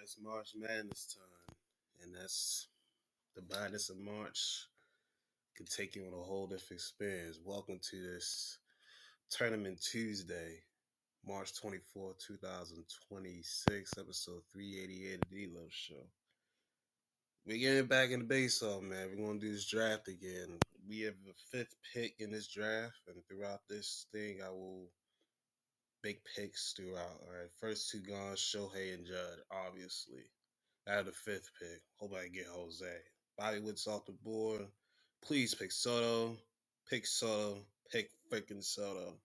It's March Madness time, and that's the madness of March can take you on a whole different experience. Welcome to this Tournament Tuesday, March 24th, 2026, episode 388 of the D-Love Show. We're getting back in the baseball, man. We're going to do this draft again. We have the fifth pick in this draft, and throughout this thing, I will make picks throughout. All right, first two gone, Shohei and Judd, obviously. Out of the fifth pick, hope I get Jose. Bobby Wood's off the board. Please pick Soto. Pick Soto. Pick freaking Soto.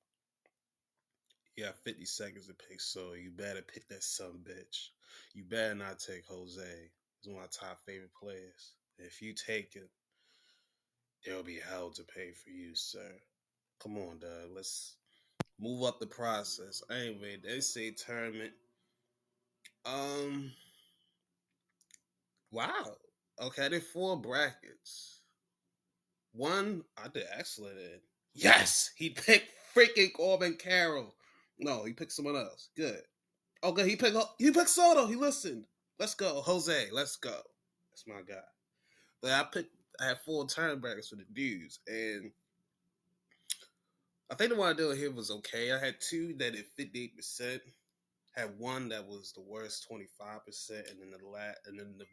You got 50 seconds to pick Soto. You better pick that son bitch. You better not take Jose. He's one of my top favorite players. If you take him, there'll be hell to pay for you, sir. Come on, dog. Let's move up the process. Anyway, the NCAA tournament. Um, wow. Okay, there are four brackets. One, I did excellent in. Yes, he picked freaking Corbin Carroll. No, he picked someone else. Good. Okay, he picked Soto. He listened. Let's go, Jose. Let's go. That's my guy. But I had four turn brackets for the dudes, and I think the one I did here was okay. I had two that did 58%. Had one that was the worst 25%, and then the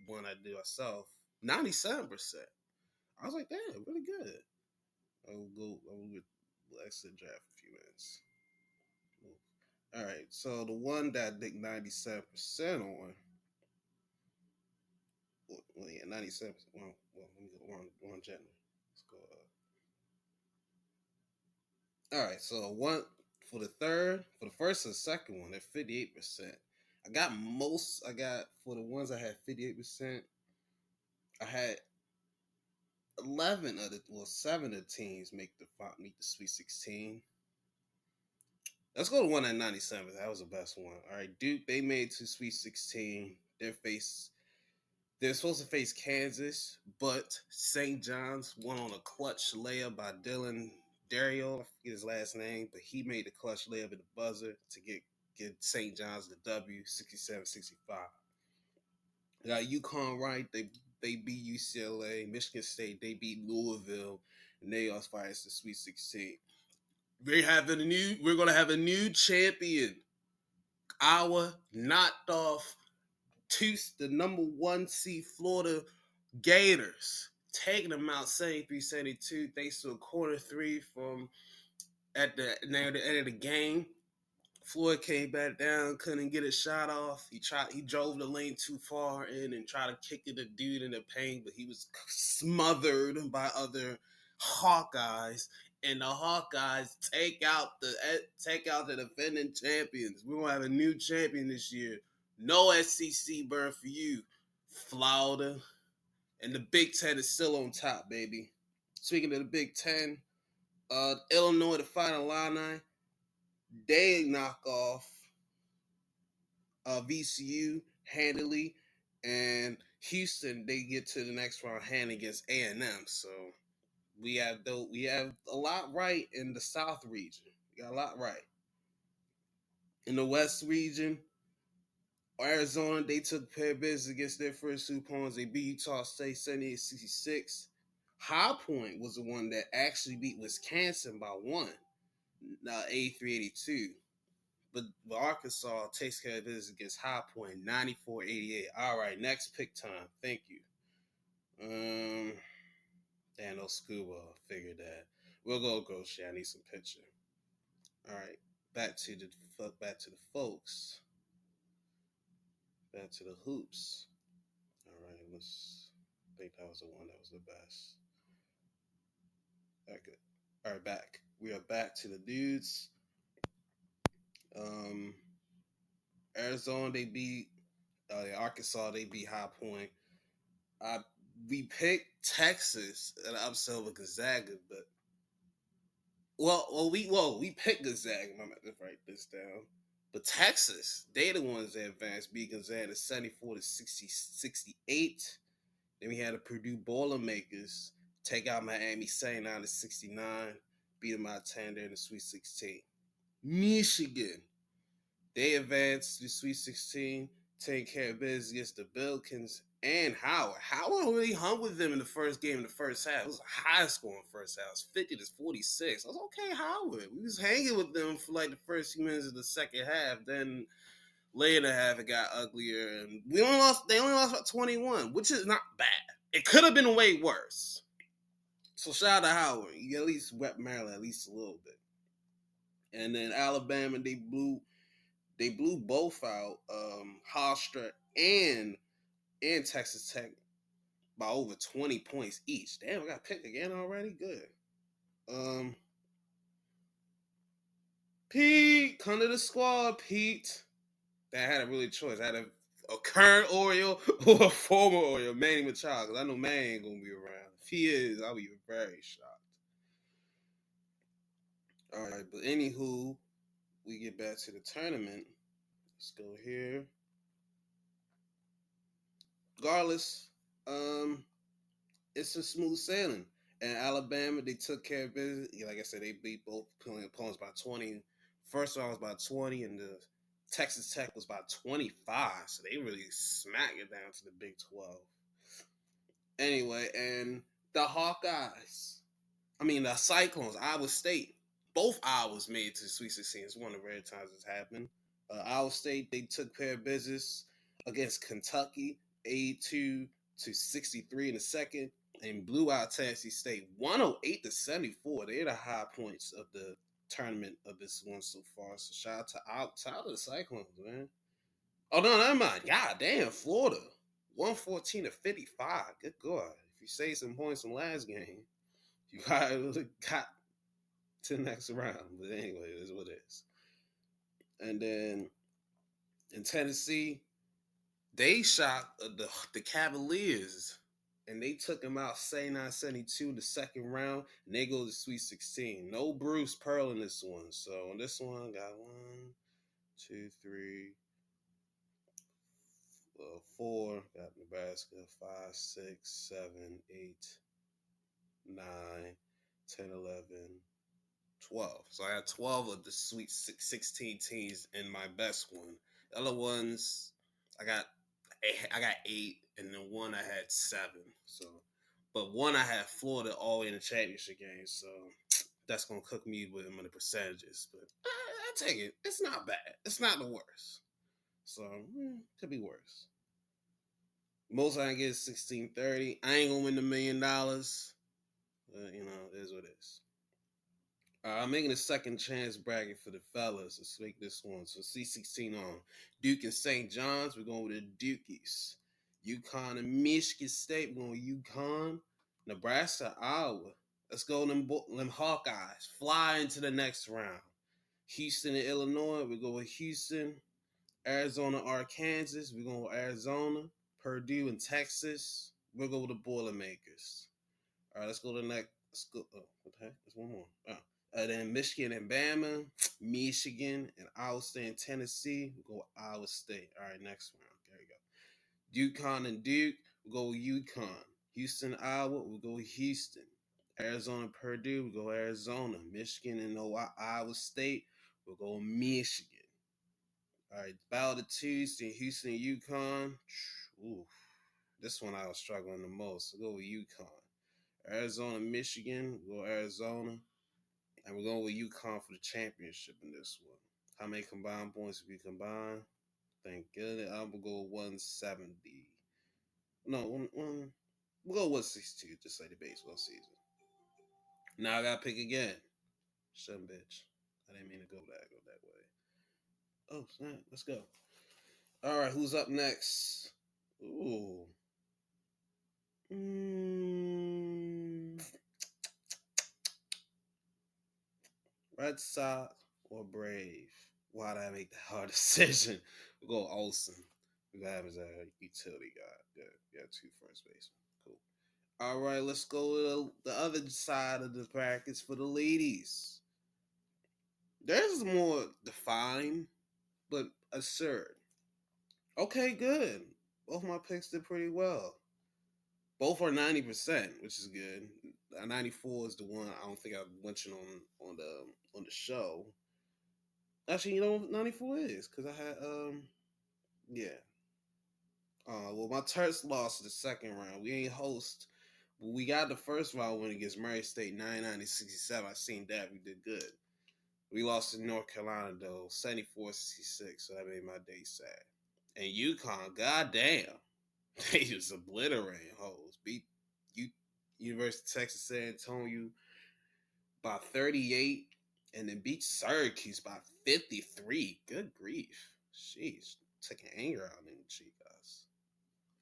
one I did myself 97%. I was like, damn, really good. I will exit draft a few minutes. All right, so the one that I think 97% on. Well, yeah, 97%. Well, let me go wrong gender. Let's go. All right, so one for the first and second one at 58%. I got for the ones I had 58%. I had 7 of the teams meet the Sweet 16. Let's go to one at 97. That was the best one. All right, Duke, they made to Sweet 16. They're supposed to face Kansas, but St. John's won on a clutch layup by Dylan Dario. I forget his last name, but he made the clutch layup at the buzzer to get St. John's the W, 67-65. Got UConn right. They beat UCLA. Michigan State, they beat Louisville, and they also fired the Sweet 16. We're gonna have a new champion. Our knocked off the number one seed Florida Gators, taking them out 73-72 thanks to a corner three from near the end of the game. Floyd came back down, couldn't get a shot off. He drove the lane too far in and tried to kick it a dude in the paint, but he was smothered by other Hawkeyes. And the Hawkeyes take out the defending champions. We're gonna have a new champion this year. No SEC berth for you, Florida. And the Big Ten is still on top, baby. Speaking of the Big Ten, Illinois, the Fighting Illini, they knock off VCU handily, and Houston, they get to the next round hand against A&M. So we have a lot right in the South region. We got a lot right. In the West region, Arizona, they took care of business against their first two opponents. They beat Utah State 78-66. High Point was the one that actually beat Wisconsin by 1, 83-82. But Arkansas takes care of business against High Point 94-88. All right, next pick time. Thank you. Damn, no scuba. Figured that. We'll go Grocery. I need some picture. All right, back to the folks. Back to the hoops. All right, I think that was the one that was the best. All right, good. All right, back. We are back to the dudes. Arizona, they beat Arkansas. They beat High Point. We picked Texas at an upset over Gonzaga, but we picked Gonzaga. I'm gonna write this down. But Texas, they the ones that advanced, beat Gonzaga 74-68. Then we had the Purdue Boilermakers take out Miami 79-69, beat them out 10 there in the Sweet 16. Michigan, they advanced to the Sweet 16, take care of business against the Billikens and Howard. Howard really hung with them in the first game in the first half. It was a high scoring first half. It was 50-46. I was okay, Howard. We was hanging with them for like the first few minutes of the second half. Then later in the half it got uglier, and they only lost by 21, which is not bad. It could have been way worse. So shout out to Howard. You at least rep Maryland at least a little bit. And then Alabama, they blew both out, Hofstra and Texas Tech by over 20 points each. Damn, I got picked again already. Good. Pete, come to the squad, Pete. That had a really choice. I had a current Oriole or a former Oriole, Manny Machado, because I know Manny ain't gonna be around. If he is, I'll be very shocked. All right, but anywho, we get back to the tournament. Let's go here. Regardless, it's a smooth sailing. And Alabama, they took care of business. Like I said, they beat both opponents by 20. First round was by 20, and the Texas Tech was by 25. So they really smacked it down to the Big 12. Anyway, and the the Cyclones, Iowa State, both Iowas made it to the Sweet 16. It's one of the rare times it's happened. Iowa State, they took care of business against Kentucky, 82-63 in the second, and blew out Tennessee State, 108-74. They're the high points of the tournament of this one so far. So shout out to the Cyclones, man. Oh no, never mind. God damn, Florida, 114-55. Good God. If you save some points from last game, you got to the next round. But anyway, it is what it is. And then in Tennessee, they shot the Cavaliers, and they took them out 79-72 the second round, and they go to the Sweet 16. No Bruce Pearl in this one. So on this one, got 1, 2, 3, 4. Got Nebraska, 5, 6, 7, 8, 9, 10, 11, 12. So I had 12 of the Sweet 16 teams in my best one. The other ones, I got 8, and then one I had 7. So, but one I had Florida all the way in the championship game. So that's gonna cook me with them in the percentages. But I take it. It's not bad. It's not the worst. So could be worse. Most I can get is 1630. I ain't gonna win the $1 million. But it is what it is. I'm making a second chance bracket for the fellas. Let's make this one. So C16 on. Duke and St. John's. We're going with the Dukies. UConn and Michigan State. We're going with UConn. Nebraska, Iowa. Let's go them Hawkeyes. Fly into the next round. Houston and Illinois. We go with Houston. Arizona, Arkansas. We're going with Arizona. Purdue and Texas. We'll go with the Boilermakers. All right, let's go to the next. Let's go. Oh, what the heck? There's one more. Then Michigan and Bama, Michigan and Iowa State and Tennessee. We'll go Iowa State. All right, next round. There you go. UConn and Duke. We'll go UConn. Houston, Iowa. We'll go Houston. Arizona, Purdue. We'll go Arizona. Michigan and Iowa State. We'll go Michigan. All right, battle of Tuesday. Houston and UConn. Ooh, this one I was struggling the most. We'll go with UConn. Arizona, Michigan. We'll go Arizona. And we're going with UConn for the championship in this one. How many combined points we combine? Thank goodness. I'm going to go 170. No, we'll go 162, just like the baseball season. Now I got to pick again. Son bitch. I didn't mean to go that way. Oh, snap. Let's go. All right, who's up next? Ooh. Red Sox or Brave? Why did I make that hard decision? We'll go Olsen. We got him as a utility guy. Good. Yeah, 2 first basemen. Cool. All right, let's go to the other side of the brackets for the ladies. Theirs is more defined, but absurd. Okay, good. Both my picks did pretty well. Both are 90%, which is good. 94 is the one I don't think I mentioned on the show. Actually, 94 is because I had yeah. Well, my Terps lost the second round. We ain't host. But we got the first round win against Murray State 99-67. I seen that. We did good. We lost to North Carolina, though, 74-66. So that made my day sad. And UConn, goddamn. They just obliterating hoes. Beat University of Texas San Antonio by 38 and then beat Syracuse by 53. Good grief. Sheesh. Taking anger out in the Chicas.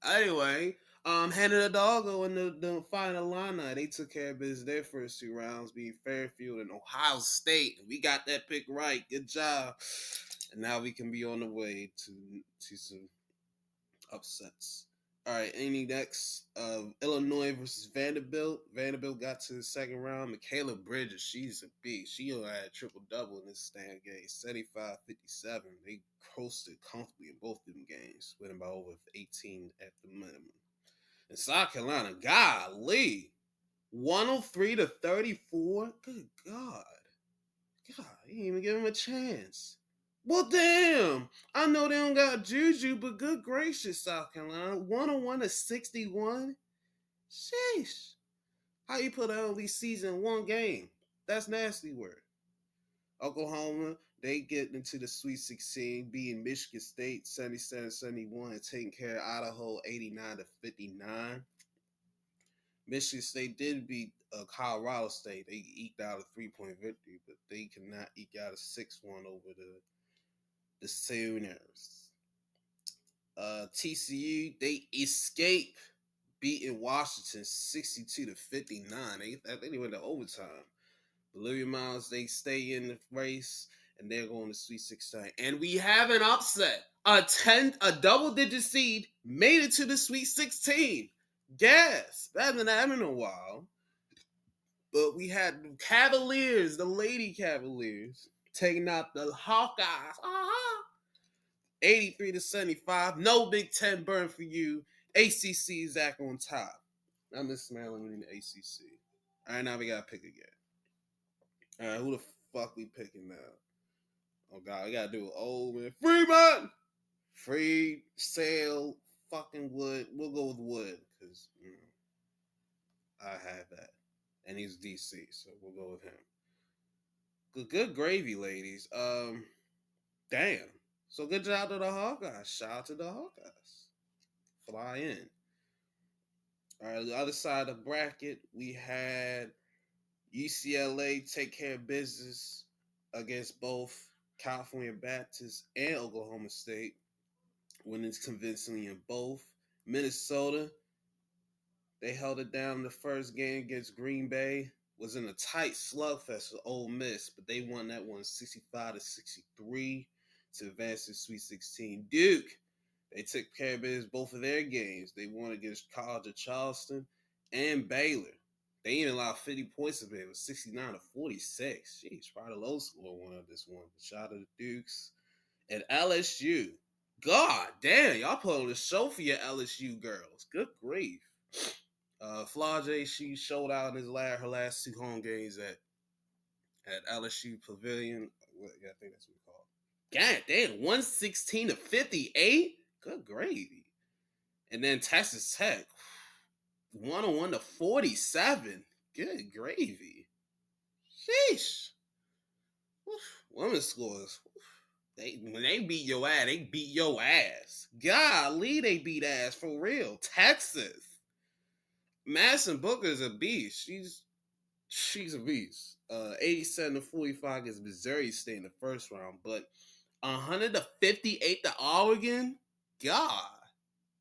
Anyway, Hannah the Doggo in the final lineup. They took care of business their first two rounds, being Fairfield and Ohio State. We got that pick right. Good job. And now we can be on the way to some upsets. All right, any next? Illinois versus Vanderbilt. Vanderbilt got to the second round. Michaela Bridges, she's a beast. She only had a triple-double in this damn game. 75-57. They coasted comfortably in both of them games, winning by over 18 at the minimum. In South Carolina, golly, 103-34. Good God. God, he didn't even give him a chance. Well, damn. I know they don't got Juju, but good gracious, South Carolina. 101-61. Sheesh. How you put out these season in one game? That's nasty word. Oklahoma, they get into the Sweet 16, beating Michigan State 77-71 and taking care of Idaho 89-59. Michigan State did beat Colorado State. They eked out a 3-point victory, but they cannot eke out a 6-1 over the Sooners. TCU, they escape beating Washington 62-59. They went to overtime. Olivia Miles, they stay in the race, and they're going to Sweet 16. And we have an upset. A double-digit seed made it to the Sweet 16. Gas. That hasn't happened in a while. But we had the Cavaliers, the Lady Cavaliers, taking out the Hawkeyes. 83-75. No Big Ten burn for you. ACC is back on top. I miss Maryland winning the ACC. All right, now we got to pick again. All right, who the fuck we picking now? Oh, God, we got to do it over. Fremont! Free, Sale, fucking Wood. We'll go with Wood because, I have that. And he's DC, so we'll go with him. Good gravy, ladies. Damn. So good job to the Hawkeyes. Shout out to the Hawkeyes. Fly in. All right, the other side of the bracket, we had UCLA take care of business against both California Baptist and Oklahoma State, winning convincingly in both. Minnesota, they held it down in the first game against Green Bay. Was in a tight slugfest with Ole Miss, but they won that one 65-63 to advance to Sweet 16. Duke, they took care of business both of their games. They won against College of Charleston and Baylor. They even allowed 50 points of it. It was 69-46. Jeez, probably the low score one of this one. Shout out to the Dukes. And LSU. God damn, y'all put on a show for your LSU girls. Good grief. Flau'jae, she showed out in her last two home games at LSU Pavilion. Yeah, I think that's what we call it. God damn, 116-58? Good gravy. And then Texas Tech, 101-47. Good gravy. Sheesh. Women's scores. When they beat your ass, they beat your ass. Golly, they beat ass for real. Texas. Madison Booker is a beast. She's a beast. 87-45 against Missouri State in the first round, but 100-58 to Oregon. God.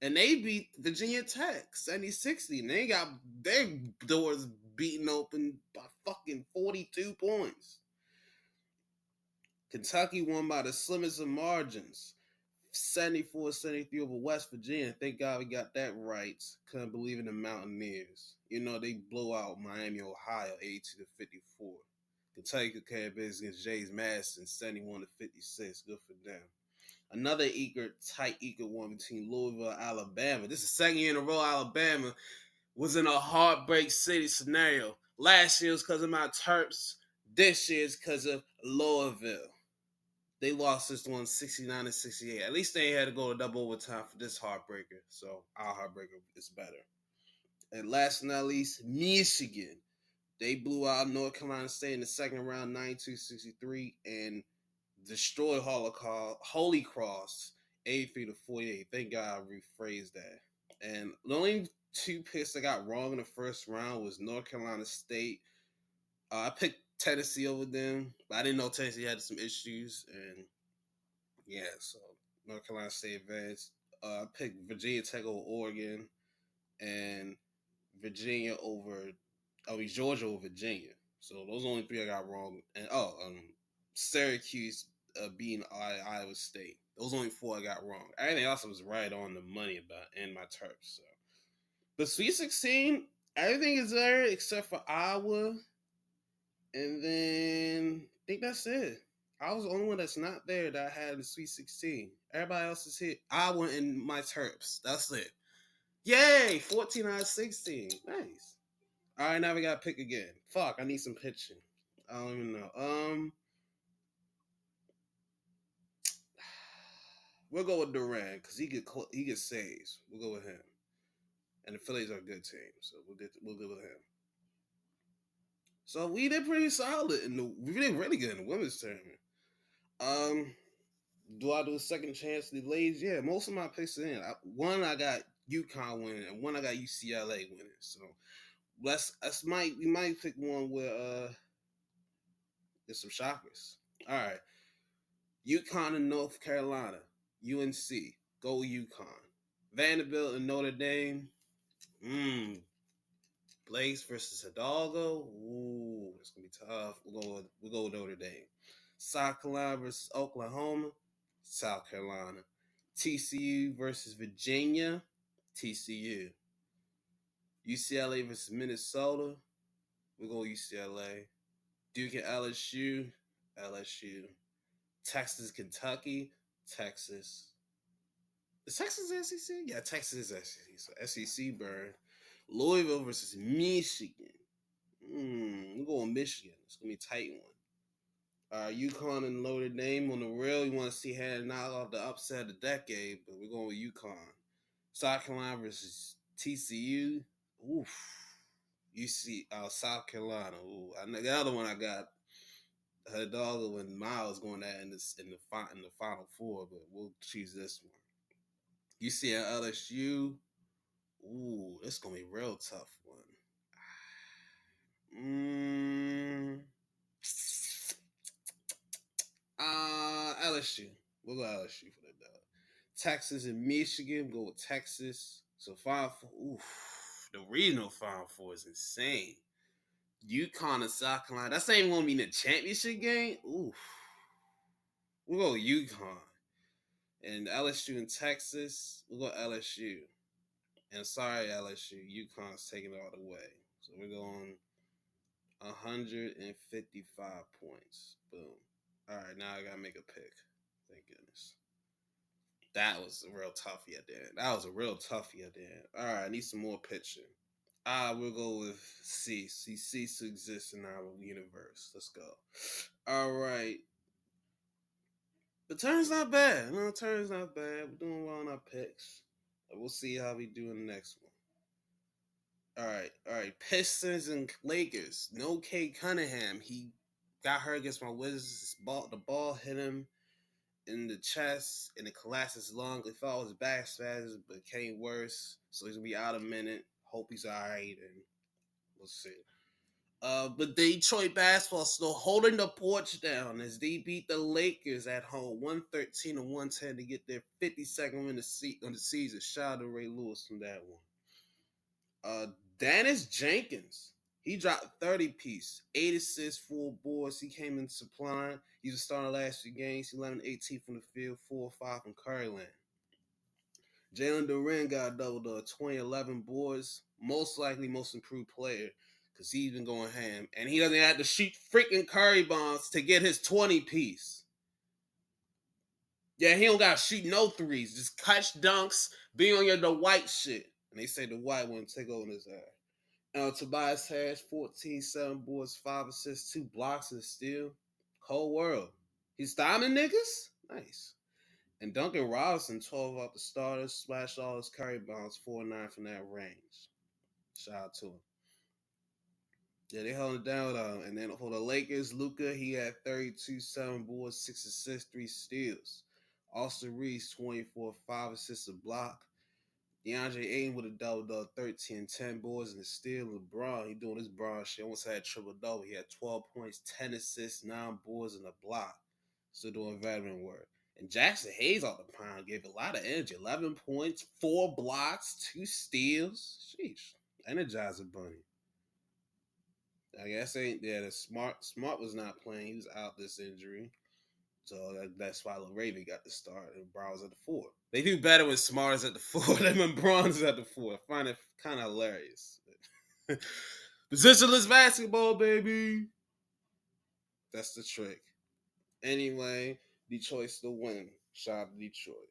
And they beat Virginia Tech 70-60. And they got their doors beaten open by fucking 42 points. Kentucky won by the slimmest of margins. 74-73 over West Virginia. Thank God we got that right. Couldn't believe in the Mountaineers. You know, they blow out Miami, Ohio, 82-54. Kentucky could carry business against James Madison, 71-56. Good for them. Another tight one between Louisville and Alabama. This is the second year in a row Alabama was in a heartbreak city scenario. Last year was because of my Terps. This year is because of Louisville. They lost this one 69-68. At least they had to go to double overtime for this heartbreaker. So our heartbreaker is better. And last but not least, Michigan. They blew out North Carolina State in the second round, 92-63, and destroyed Holy Cross, 83-48. Thank God I rephrased that. And the only two picks I got wrong in the first round was North Carolina State. I picked Tennessee over them, but I didn't know Tennessee had some issues, and yeah, so North Carolina State advanced. I picked Virginia Tech over Oregon, and Georgia over Virginia. So those are the only three I got wrong. And Syracuse beating Iowa State. Those are only four I got wrong. Everything else was right on the money about in my terps. So the Sweet 16, everything is there except for Iowa, and then I think that's it. I was the only one that's not there that I had in the Sweet 16. Everybody else is hit. Iowa and my terps. That's it. Yay! 14 out of 16. Nice. All right, now we got to pick again. Fuck, I need some pitching. I don't even know. We'll go with Duran because he get saves. We'll go with him. And the Phillies are a good team, so we'll go with him. So we did pretty solid we did really good in the women's tournament. Do I do a second chance to the ladies? Yeah, most of my picks are in. One I got UConn winning, and one I got UCLA winning. So we might pick one where there's some shockers. All right, UConn and North Carolina, UNC, go UConn. Vanderbilt and Notre Dame, Blaze versus Hidalgo, ooh, it's gonna be tough. We'll go with Notre Dame. South Carolina versus Oklahoma, South Carolina. TCU versus Virginia, TCU. UCLA versus Minnesota, we'll go UCLA. Duke and LSU, LSU. Texas, Kentucky, Texas. Is Texas SEC? Yeah, Texas is SEC. So SEC burn. Louisville versus Michigan. We're going Michigan. It's gonna be a tight one. UConn and Notre Dame on the real. You want to see Hannah knock off the upset of the decade, but we're going with UConn. South Carolina versus TCU. Oof. South Carolina. Ooh, the other one I got Hidalgo and Miles going at in the final four, but we'll choose this one. UC and LSU. Ooh, it's gonna be a real tough one. LSU. We'll go LSU for the dub. Texas and Michigan. Go with Texas. So 5-4. Oof. The regional Final Four is insane. UConn and South Carolina. That's not even gonna be in the championship game. Oof. We'll go UConn. And LSU and Texas. We'll go LSU. And sorry, LSU. UConn's taking it all the way. So we're going 155 points. Boom. All right, now I gotta make a pick. Thank goodness. That was a real toughie at the end. All right, I need some more pitching. We'll go with C. Cease to exist in our universe. Let's go. All right. The turn's not bad. No, the turn's not bad. We're doing well on our picks. We'll see how we do in the next one. All right. Pistons and Lakers. No Cade Cunningham. He got hurt against my Wizards. The ball hit him in the chest and it collapsed his lung. He thought it was back spasms, but it came worse. So he's gonna be out a minute. Hope he's all right, and we'll see. But Detroit basketball still holding the porch down as they beat the Lakers at home 113-110 to get their 52nd win on the season. Shout out to Ray Lewis from that one. Dennis Jenkins, he dropped 30 piece, 8 assists, 4 boards. He came in supplying. He was starting the last few games. 11-18 from the field, 4-5 from Curryland. Jalen Duren got doubled 20-11 boards. Most likely most improved player because he's been going ham. And he doesn't have to shoot freaking Curry bombs to get his 20 piece. Yeah, he don't got to shoot no threes. Just catch dunks, be on your the white shit. And they say the white one take over his ass. Tobias Harris, 14, 7 boards, 5 assists, 2 blocks and a steal. Cold world. He's timing niggas? Nice. And Duncan Robinson, 12 off the starters, splashed all his curry bounce, 4-9 from that range. Shout out to him. Yeah, they held it down. And then for the Lakers, Luka, he had 32, 7 boards, 6 assists, 3 steals. Austin Reeves, 24, 5 assists, a block. DeAndre Ayton with a double, 13, 10 boards, and a steal. LeBron, he doing his Bron shit. Almost had triple-double. He had 12 points, 10 assists, 9 boards, and a block. Still doing veteran work. And Jackson Hayes off the pound gave a lot of energy. 11 points, 4 blocks, 2 steals. Sheesh. Energizer Bunny. I guess the Smart was not playing. He was out this injury. So that's why Raven got the start and Brown was at the 4. They do better when Smart is at the 4 than when Braun's at the 4. I find it kind of hilarious. Positionless basketball, baby. That's the trick. Anyway, Detroit still win. Shout out to Detroit.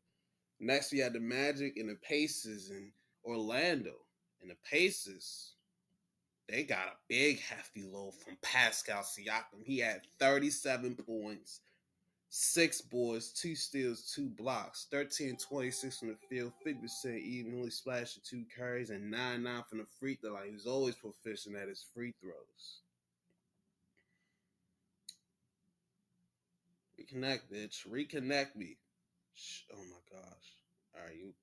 Next, we had the Magic and the Pacers in Orlando. And the Pacers, they got a big hefty load from Pascal Siakam. He had 37 points, 6 boards, 2 steals, 2 blocks, 13-26 from the field, 50% even, only splashed 2 carries, and 9-9 from the free throw line. He was always proficient at his free throws. Reconnect, bitch. Reconnect me. Oh my gosh. All right, you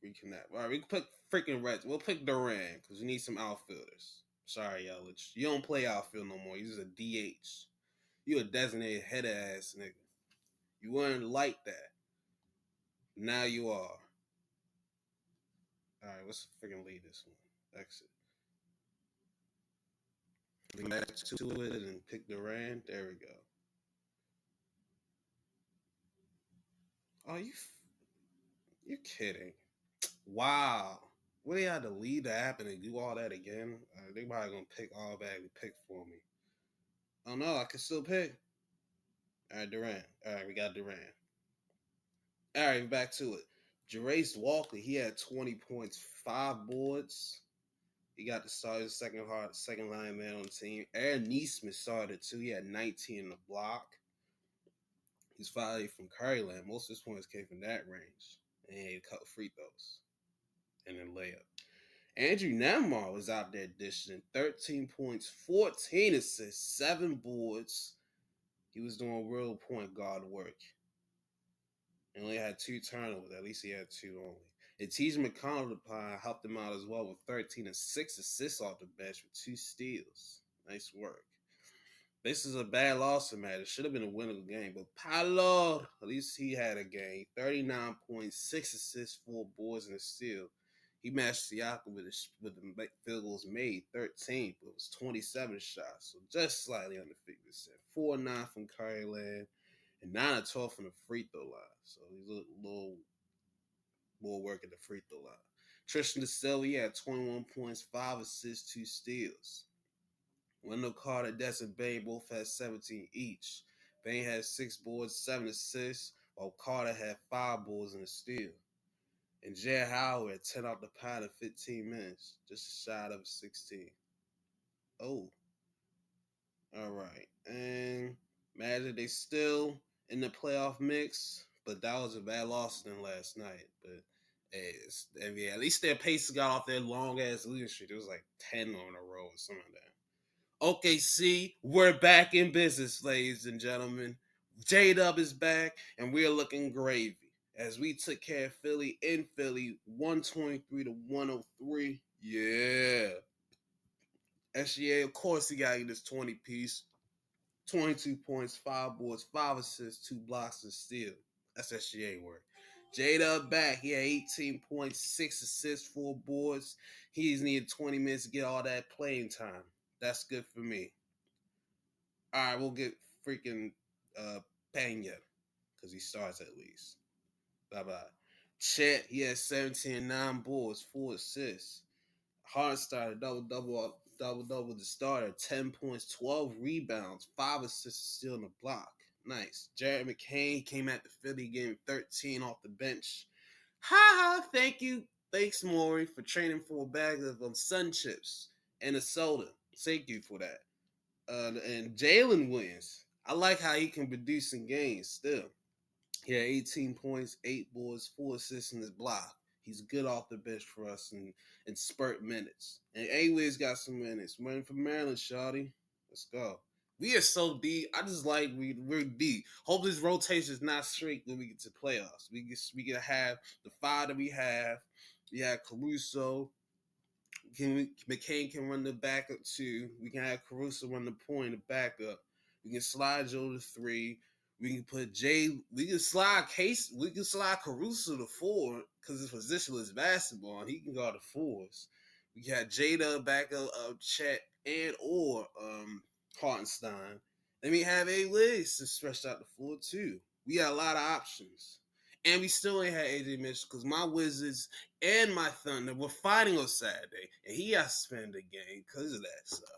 reconnect. All right, we can pick freaking Reds. We'll pick Durant because we need some outfielders. Sorry, Yelich. You don't play outfield no more. You're just a DH. You a designated head ass nigga. You weren't like that. Now you are. All right, let's freaking leave this one. Exit. Link back to it and pick Durant. There we go. Oh, you're kidding. Wow. What, they had to leave the app and do all that again? They probably gonna pick all that and pick for me. Oh no, I can still pick. All right, Durant. All right, we got Durant. All right, back to it. Jarace Walker, he had 20 points, 5 boards. He got to start his second line man on the team. Aaron Neesmith started too. He had 19 in the block. He's 5 from Curryland. Most of his points came from that range. And he had a couple free throws. And then layup. Andrew Nemar was out there dishing 13 points, 14 assists, 7 boards. He was doing real point guard work. He only had 2 turnovers. At least he had 2 only. And T.J. McConnell helped him out as well with 13 and 6 assists off the bench with 2 steals. Nice work. This is a bad loss for Matt. It should have been a winnable game, but Paolo, at least he had a game. 39 points, 6 assists, 4 boards, and a steal. He matched Siakam with the field goals made, 13, but it was 27 shots, so just slightly under 50%. 4-9 from Curryland, and 9-12 from the free throw line. So he's a little more work at the free throw line. Tristan DeSilva, he had 21 points, 5 assists, 2 steals. Wendell Carter, Destin Bain both had 17 each. Bain had 6 boards, 7 assists, while Carter had 5 boards and a steal. And Jay Howard had 10 off the pot in 15 minutes, just a shot of 16. Oh. All right. And Magic, they still in the playoff mix, but that was a bad loss than last night. But NBA, at least their pace got off their long ass losing streak. It was like 10 on a row or something like that. OKC, we're back in business, ladies and gentlemen. J-Dub is back, and we're looking gravy as we took care of Philly in Philly, 123-103. Yeah. SGA, of course, he got this 20-piece, 22 points, 5 boards, 5 assists, 2 blocks, and steal. That's SGA work. J-Dub back. He had 18 points, 6 assists, 4 boards. He's needed 20 minutes to get all that playing time. That's good for me. All right, we'll get freaking Pena because he starts at least. Bye-bye. Chet, he had 17 9 boards, 4 assists. Hart started double the starter, 10 points, 12 rebounds, 5 assists, still in the block. Nice. Jared McCain came at the Philly game, 13 off the bench. Ha! Thank you. Thanks, Maury, for training for a bag of Sun Chips and a soda. Thank you for that. And Jalen Williams. I like how he can produce in games still. He had 18 points, 8 boards, 4 assists in his block. He's good off the bench for us in spurt minutes. And Away's got some minutes. Running for Maryland, shawty. Let's go. We are so deep. I just like we're deep. Hope this rotation is not straight when we get to playoffs. We can have the 5 that we have. We have Caruso. McCain can run the backup 2. We can have Caruso run the point, the backup. We can slide Joe to 3. We can put Jay. We can slide Case. We can slide Caruso to 4 because his positionless basketball, and he can go to 4s. We got Jada backup of Chet and or Hartenstein. Then we have A. Wiz to stretch out the floor too. We got a lot of options, and we still ain't had AJ Mitchell because my Wizards and my Thunder were fighting on Saturday, and he has to spend a game because of that stuff.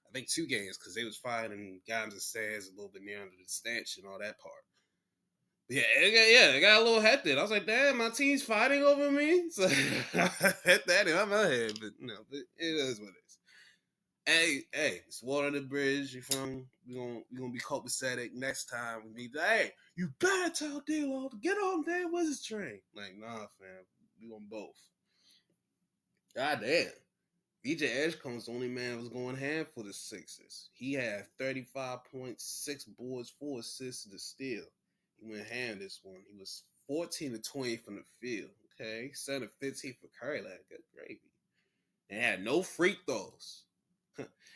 I think 2 games because they was fighting and got into the stands a little bit near under the stanch and all that part. But it got a little hectic. I was like, damn, my team's fighting over me. So I had that in my head, but but it is what it is. Hey, it's water on the bridge. You feel me? We gonna be copacetic next time. We need to, hey, you better tell D-Lo to get on damn Wizards train. Like, nah, fam. We on both. God damn. BJ Edgecombe was the only man that was going ham for the Sixers. He had 35.6 boards, 4 assists, and a steal. He went ham this one. He was 14 to 20 from the field. Okay, 7 to 15 for Curry. Like, good gravy. And had no free throws.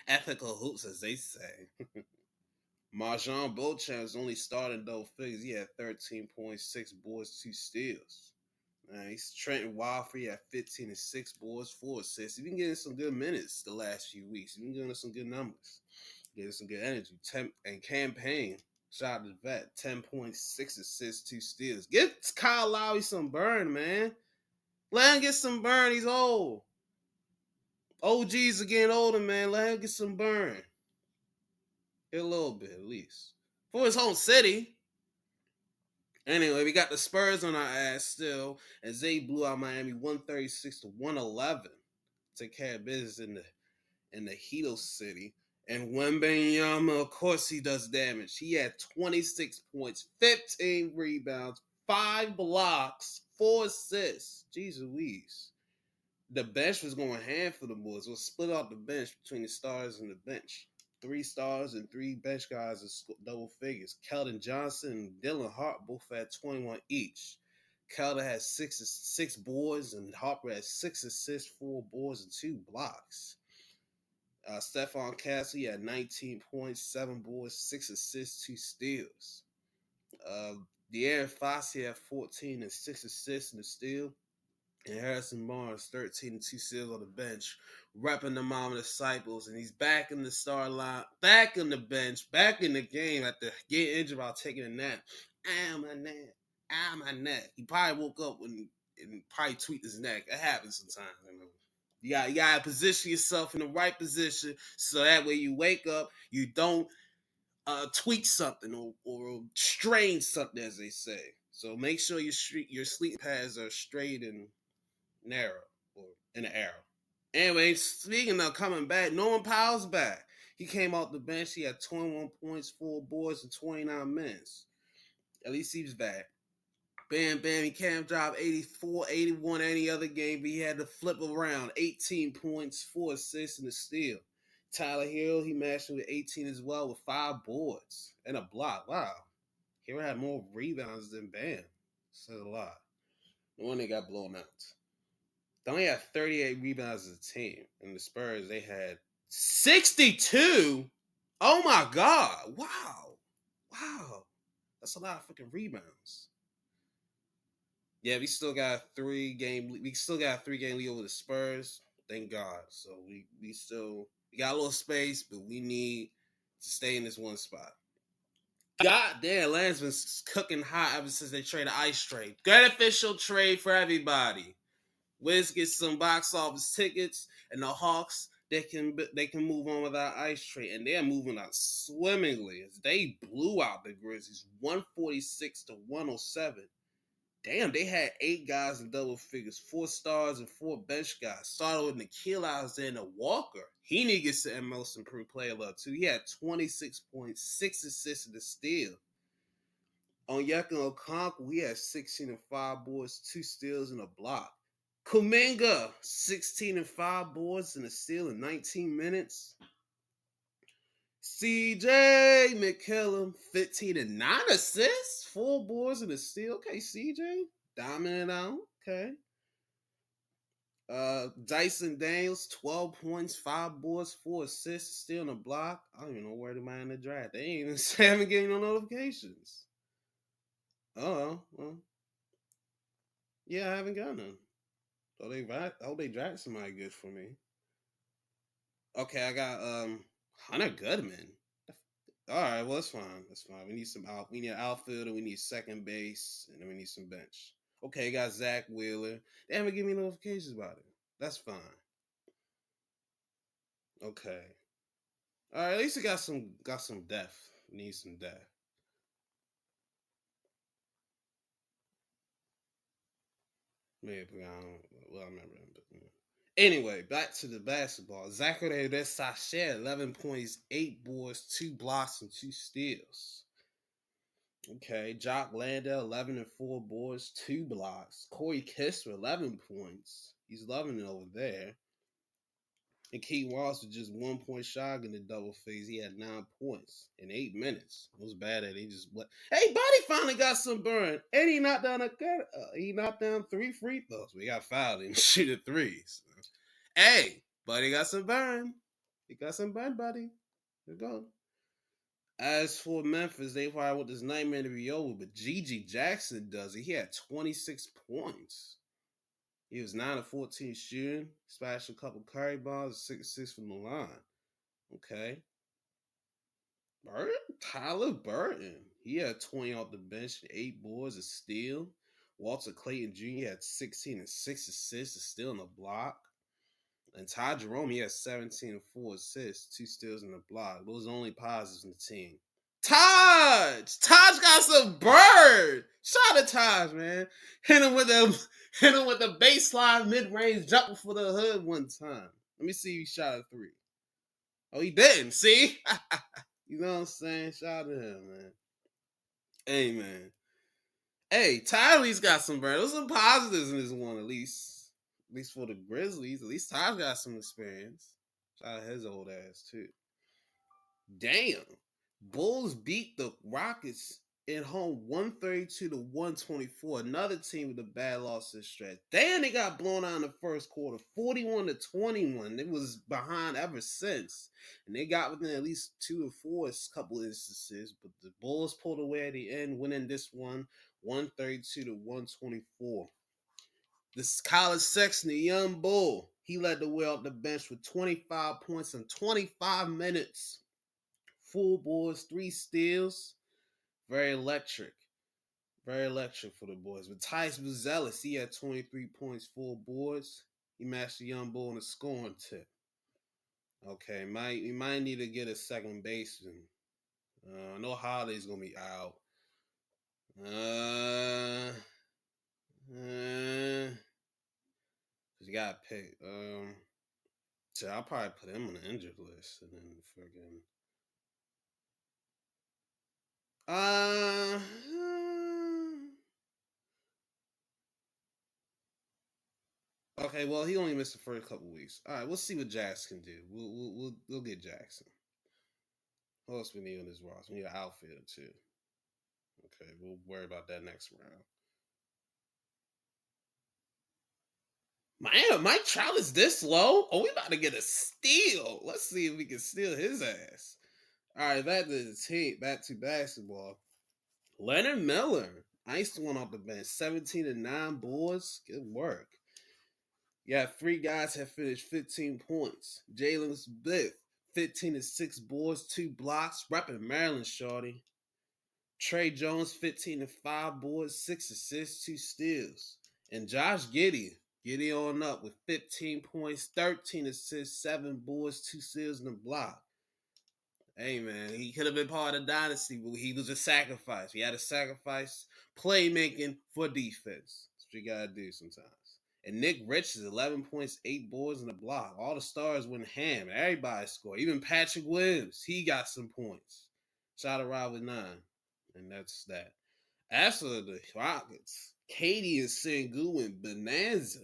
Ethical hoops, as they say. Marjon Beauchamp was only starting double figures. He had 13.6 boards, 2 steals. Nice. Trenton Walfrey at 15 and 6 boards, 4 assists. He's been getting some good minutes the last few weeks. He's been getting us some good numbers. Getting some good energy. And campaign. Shout out to the vet. 10.6 assists, 2 steals. Get Kyle Lowry some burn, man. Let him get some burn. He's old. OGs are getting older, man. Let him get some burn. Get a little bit, at least. For his home city. Anyway, we got the Spurs on our ass still, as they blew out Miami 136 to 111. Take care of business in the Hito City. And Wembanyama, of course, he does damage. He had 26 points, 15 rebounds, 5 blocks, 4 assists. Jeez Louise. The bench was going hand for the boys. We'll split out the bench between the stars and the bench. 3 stars and 3 bench guys are double figures. Keldon Johnson and Dylan Hart both had 21 each. Keldon had 6 boards and Harper had 6 assists, 4 boards, and 2 blocks. Stephon Castle had 19 points, 7 boards, 6 assists, 2 steals. De'Aaron Fox had 14 and 6 assists and a steal. And Harrison Barnes, 13 and 2 steals on the bench, repping the Mama Disciples, and he's back in the star line, back in the bench, back in the game after getting injured while taking a nap. My neck. He probably woke up and probably tweaked his neck. It happens sometimes. You gotta position yourself in the right position so that way you wake up, you don't tweak something or strain something, as they say. So make sure your sleep pads are straight and narrow or in the arrow. Anyway, speaking of coming back, Norman Powell's back. He came off the bench. He had 21 points, 4 boards, and 29 minutes. At least he was back. Bam, bam, he can't drop 84, 81 any other game, but he had to flip around. 18 points, 4 assists, and a steal. Tyler Hill, he matched with 18 as well with 5 boards and a block. Wow. Hill had more rebounds than Bam. Says a lot. No one they got blown out. They only had 38 rebounds as a team. And the Spurs, they had 62. Oh my God. Wow. That's a lot of fucking rebounds. Yeah, we still got a 3-game lead over the Spurs. Thank God. So we got a little space, but we need to stay in this one spot. God damn, Land's been cooking hot ever since they traded Ice Trade. Beneficial trade for everybody. Wiz gets some box office tickets, and the Hawks they can move on without Ice Trade, and they're moving out swimmingly as they blew out the Grizzlies 146 to 107. Damn, they had 8 guys in double figures, 4 stars and 4 bench guys. Started with Nikhil Alexander Walker. He need to get some most improved player love too. He had 26 points, 6 assists, and a steal. On Yekin Okonkwo, he had 16 and 5 boards, 2 steals, and a block. Kuminga, 16 and 5 boards and a steal in 19 minutes. CJ McCillum, 15 and 9 assists, 4 boards and a steal. Okay, CJ, dominant out. Okay. Dyson Daniels, 12 points, 5 boards, 4 assists, steal and a block. I don't even know where they in the draft. They ain't even haven't getting no notifications. Oh, well. Yeah, I haven't got none. They draft somebody good for me. Okay, I got Hunter Goodman. All right, well that's fine. That's fine. We need an outfielder, we need second base, and then we need some bench. Okay, got Zach Wheeler. They haven't given me notifications about it. That's fine. Okay. All right, at least it got some depth. Need some depth. Maybe I remember him. But, anyway, back to the basketball. Zachary Desachet, 11 points, 8 boards, 2 blocks, and 2 steals. Okay, Jock Landale, 11 and 4 boards, 2 blocks. Corey Kessler, 11 points. He's loving it over there. And Keith Walsh was just 1 point shy in the double phase. He had 9 points in 8 minutes. It was bad that he just Hey, Buddy finally got some burn. And he knocked down he knocked down 3 free throws. We got fouled and shoot threes. Hey, Buddy got some burn. He got some burn, Buddy. Here we go. As for Memphis, they probably want this nightmare to be over, but Gigi Jackson does it. He had 26 points. He was 9 of 14 shooting, splashed a couple curry balls, 6 from the line. Okay. Tyler Burton. He had 20 off the bench, 8 boards, a steal. Walter Clayton Jr. had 16 and 6 assists, a steal and a block. And Ty Jerome, he had 17 and 4 assists, 2 steals and a block. Those are the only positives in the team. Taj got some bird. Shout out to Taj, man. Hit him with the baseline mid-range jumper for the hood one time. Let me see if he shot a 3. Oh, he didn't. See? You know what I'm saying? Shout out to him, man. Hey, man. Hey, Tyree's got some bird. There's some positives in this one, at least. At least for the Grizzlies. At least Taj got some experience. Shout out his old ass, too. Damn. Bulls beat the Rockets at home 132 to 124. Another team with a bad loss this stretch. Damn, they got blown out in the first quarter, 41 to 21. It was behind ever since. And they got within at least 2 or 4 couple instances. But the Bulls pulled away at the end, winning this one 132 to 124. This College Sexton, the young bull, he led the way off the bench with 25 points in 25 minutes. 4 boards, 3 steals. Very electric. Very electric for the boys. But Tice was zealous. He had 23 points, 4 boards. He matched the young bull in the scoring tip. Okay, we might need to get a second baseman. No Holiday's going to be out. You got to pick. So I'll probably put him on the injured list. And then freaking... Okay, well, he only missed the first couple weeks. All right, we'll see what Jackson can do. We'll get Jackson. What else we need on this roster? We need an outfielder too. Okay, we'll worry about that next round. Man, Mike Trout is this low? Oh, we about to get a steal. Let's see if we can steal his ass. All right, back to the team. Back to basketball. Leonard Miller, iced one off the bench, 17 and 9 boards. Good work. You have 3 guys have finished 15 points. Jalen Smith, 15 and 6 boards, 2 blocks, repping Maryland, shorty. Trey Jones, 15 and 5 boards, 6 assists, 2 steals. And Josh Giddey on up with 15 points, 13 assists, 7 boards, 2 steals, and a block. Hey man, he could have been part of the dynasty, but he was a sacrifice. He had to sacrifice playmaking for defense. That's what you gotta do sometimes. And Nick Rich is 11 points, 8 boards, and a block. All the stars went ham. Everybody scored. Even Patrick Williams, he got some points. Shot a ride with 9. And that's that. As for the Rockets, Katie and Sengun went bonanza.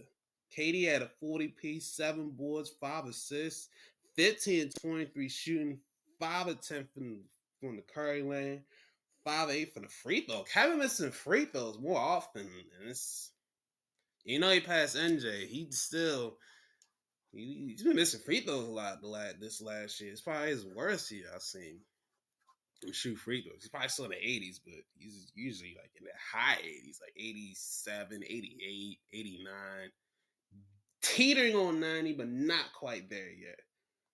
Katie had a 40-piece, 7 boards, 5 assists, 15 and 23 shooting, 5 of 10 from the Curry lane, 5 of 8 from the free throw. Kevin missing free throws more often. And it's, he passed NJ. He's been missing free throws a lot this last year. It's probably his worst year I've seen shoot free throws. He's probably still in the 80s, but he's usually like in the high 80s, like 87, 88, 89. Teetering on 90, but not quite there yet.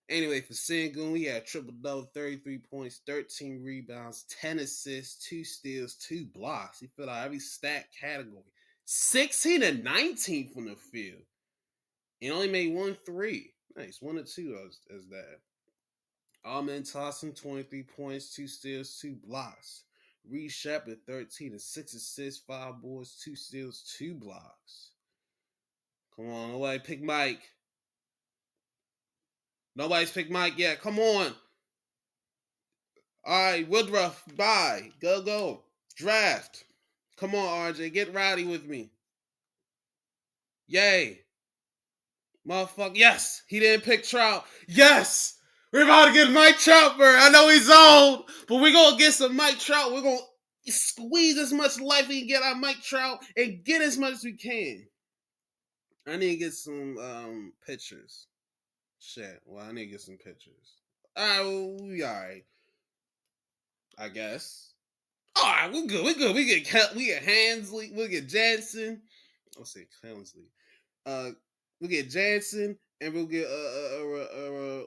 Anyway, for Sengun, he had triple-double, 33 points, 13 rebounds, 10 assists, 2 steals, 2 blocks. He filled out every stat category. 16 and 19 from the field. He only made 1 3. Nice. 1 or 2 as that. Alman Thompson, 23 points, 2 steals, 2 blocks. Reed Shepard, 13 and 6 assists, 5 boards, 2 steals, 2 blocks. Come on, nobody pick Mike. Nobody's picked Mike yet. Come on. All right, Woodruff, bye. Go. Draft. Come on, RJ. Get rowdy with me. Yay. Motherfucker. Yes. He didn't pick Trout. Yes. We're about to get Mike Trout, bro. I know he's old, but we're going to get some Mike Trout. We're going to squeeze as much life we can get out of Mike Trout and get as much as we can. I need to get some pictures. Shit. Well, I need to get some pictures. All right, well, we all right. I guess. All right, we're good. We get Hansley. We get Jansen. I'll say Hansley. We get Jansen and we'll get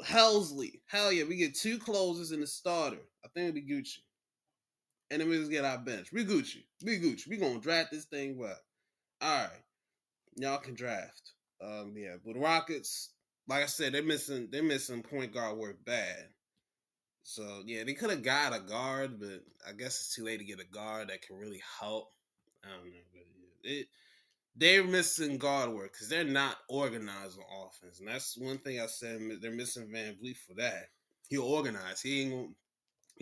Helsley. Hell yeah, we get 2 closers and a starter. I think it'll be Gucci. And then we just get our bench. We Gucci. We gonna draft this thing well. All right, y'all can draft. Yeah, but the Rockets, like I said, they're missing point guard work bad. So yeah, they could have got a guard, but I guess it's too late to get a guard that can really help. I don't know, but they're missing guard work because they're not organized on offense, and that's one thing I said. They're missing Van Vliet for that. He'll organize. He's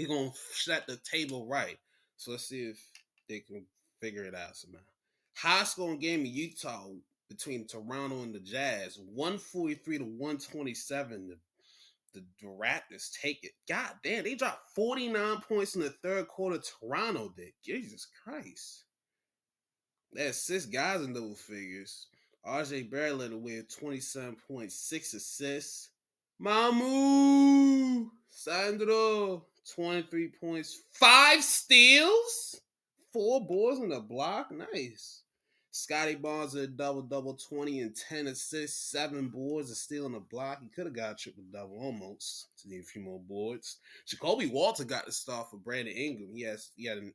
gonna set the table right. So let's see if they can figure it out somehow. High scoring game in Utah between Toronto and the Jazz, 143 to 127. The Raptors take it. God damn, they dropped 49 points in the third quarter. Toronto did. Jesus Christ. That's 6 guys in double figures. RJ Barrett led the way with 27.6 assists. Mamu Sandro, 23 points, 5 steals, 4 boards on the block. Nice. Scotty Barnes at a double, 20 and 10 assists, 7 boards, a steal on the block. He could have got a triple-double almost to need a few more boards. Jacoby Walter got the start for Brandon Ingram. He had an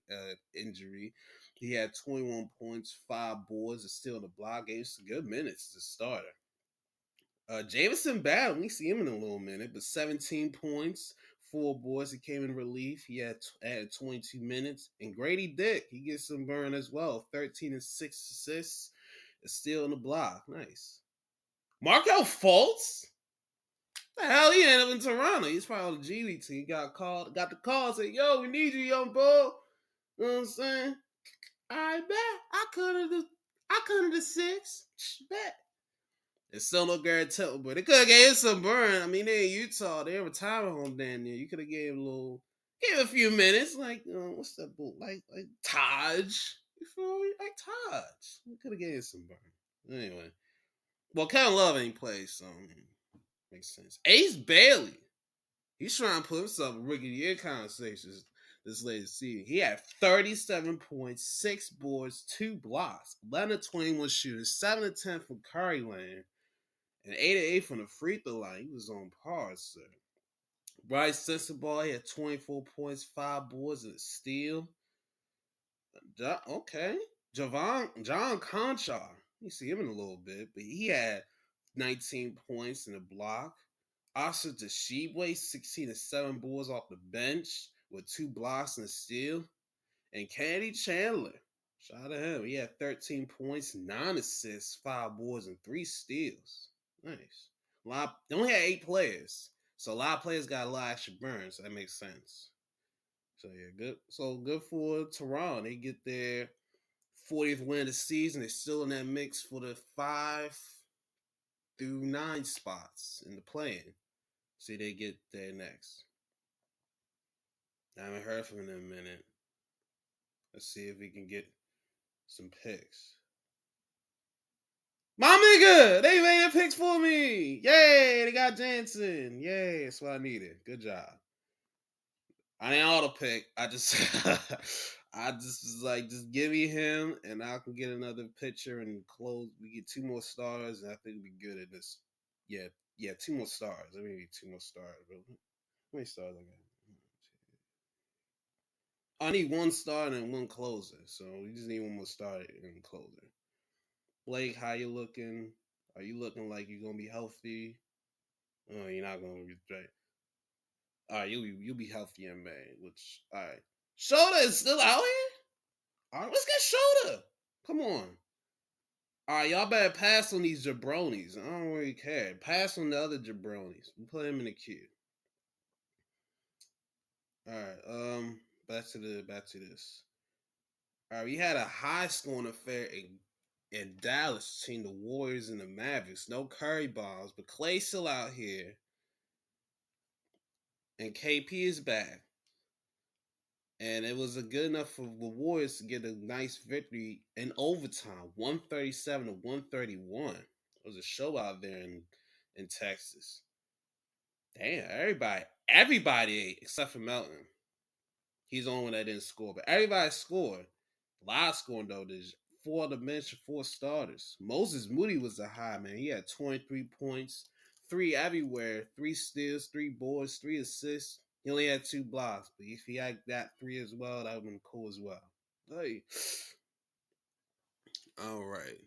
injury. He had 21 points, 5 boards, a steal on the block. Gave some good minutes as a starter. Jameson Battle, we see him in a little minute, but 17 points, 4 boards. He came in relief. He had added 22 minutes. And Grady Dick, he gets some burn as well. 13 and 6 assists. A steal on the block. Nice. Markel Fultz? The hell he ended up in Toronto. He's probably on the G League team. He got the call, said, yo, we need you, young boy. You know what I'm saying? I bet. I counted the 6. Bet. It's still no guarantee, but they could have gave him some burn. I mean, they're in Utah. They're a retirement home down there. You could have gave him a few minutes. Like, what's that book? Like Taj. You feel me? Like Taj. You could have gave him some burn. Anyway. Well, Kevin Love ain't played, so makes sense. Ace Bailey. He's trying to put himself in rookie of the year conversations this latest season. He had 37 points, 6 boards, 2 blocks, 11 of 21 shooters, 7 of 10 from Curry Lane, and 8 of 8 from the free throw line. He was on par, sir. Bryce Sensabaugh, he had 24 points, 5 boards, and a steal. Okay. John Conchar. You see him in a little bit, but he had 19 points and a block. Asa Deshibwe, 16 and 7 boards off the bench with 2 blocks and a steal. And Kennedy Chandler, shout out to him. He had 13 points, 9 assists, 5 boards, and 3 steals. Nice. They only had 8 players. So a lot of players got a lot of extra burns. So that makes sense. So yeah, good. So good for Toronto. They get their 40th win of the season. They're still in that mix for the 5 through 9 spots in the play-in. See, they get there next. I haven't heard from him in a minute. Let's see if we can get some picks. My nigga, they made the picks for me. Yay, they got Jansen. Yay, that's what I needed. Good job. I ain't auto pick. I just was like, just give me him, and I can get another pitcher and close. We get 2 more stars, and I think we'll be good at this. Yeah, 2 more stars. Let me need 2 more stars. Bro. How many stars I got? I need 1 star and 1 closer. So we just need 1 more star and closer. Blake, how you looking? Are you looking like you're gonna be healthy? Oh, you're not gonna be straight. All right, you'll be healthy in May. Which all right, Shota is still out here. All right, let's get Shota. Come on. All right, y'all better pass on these jabronis. I don't really care. Pass on the other jabronis. We put him in the queue. All right. Back to this. All right, we had a high scoring affair in Dallas between the Warriors and the Mavericks. No Curry balls, but Clay's still out here. And KP is back. And it was a good enough for the Warriors to get a nice victory in overtime, 137 to 131. It was a show out there in Texas. Damn, everybody except for Melton. He's the only one that didn't score, but everybody scored. A lot of scoring though. There's 4 on the bench, 4 starters. Moses Moody was the high man. He had 23 points, 3 everywhere, 3 steals, 3 boards, 3 assists. He only had 2 blocks, but if he had that 3 as well, that would have been cool as well. Hey. All right.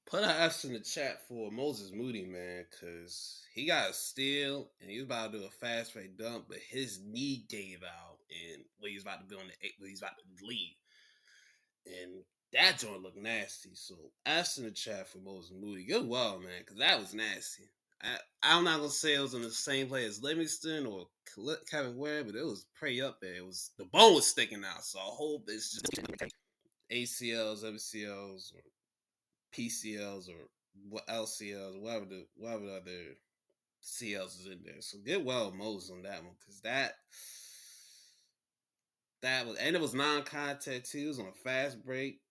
Put an S in the chat for Moses Moody, man, because he got a steal and he was about to do a fast break dunk, but his knee gave out and when he was about to be on when he's about to leave. And that joint looked nasty. So S in the chat for Moses Moody. Good well, man, because that was nasty. I'm not gonna say it was in the same play as Livingston or Kevin Ware, but it was pretty up there. It was the bone was sticking out, so I hope it's just ACLs, MCLs, or PCLs, or what LCLs, whatever the other CLs is in there. So get well Moses on that one because that was, and it was non-contact too. It was on a fast break.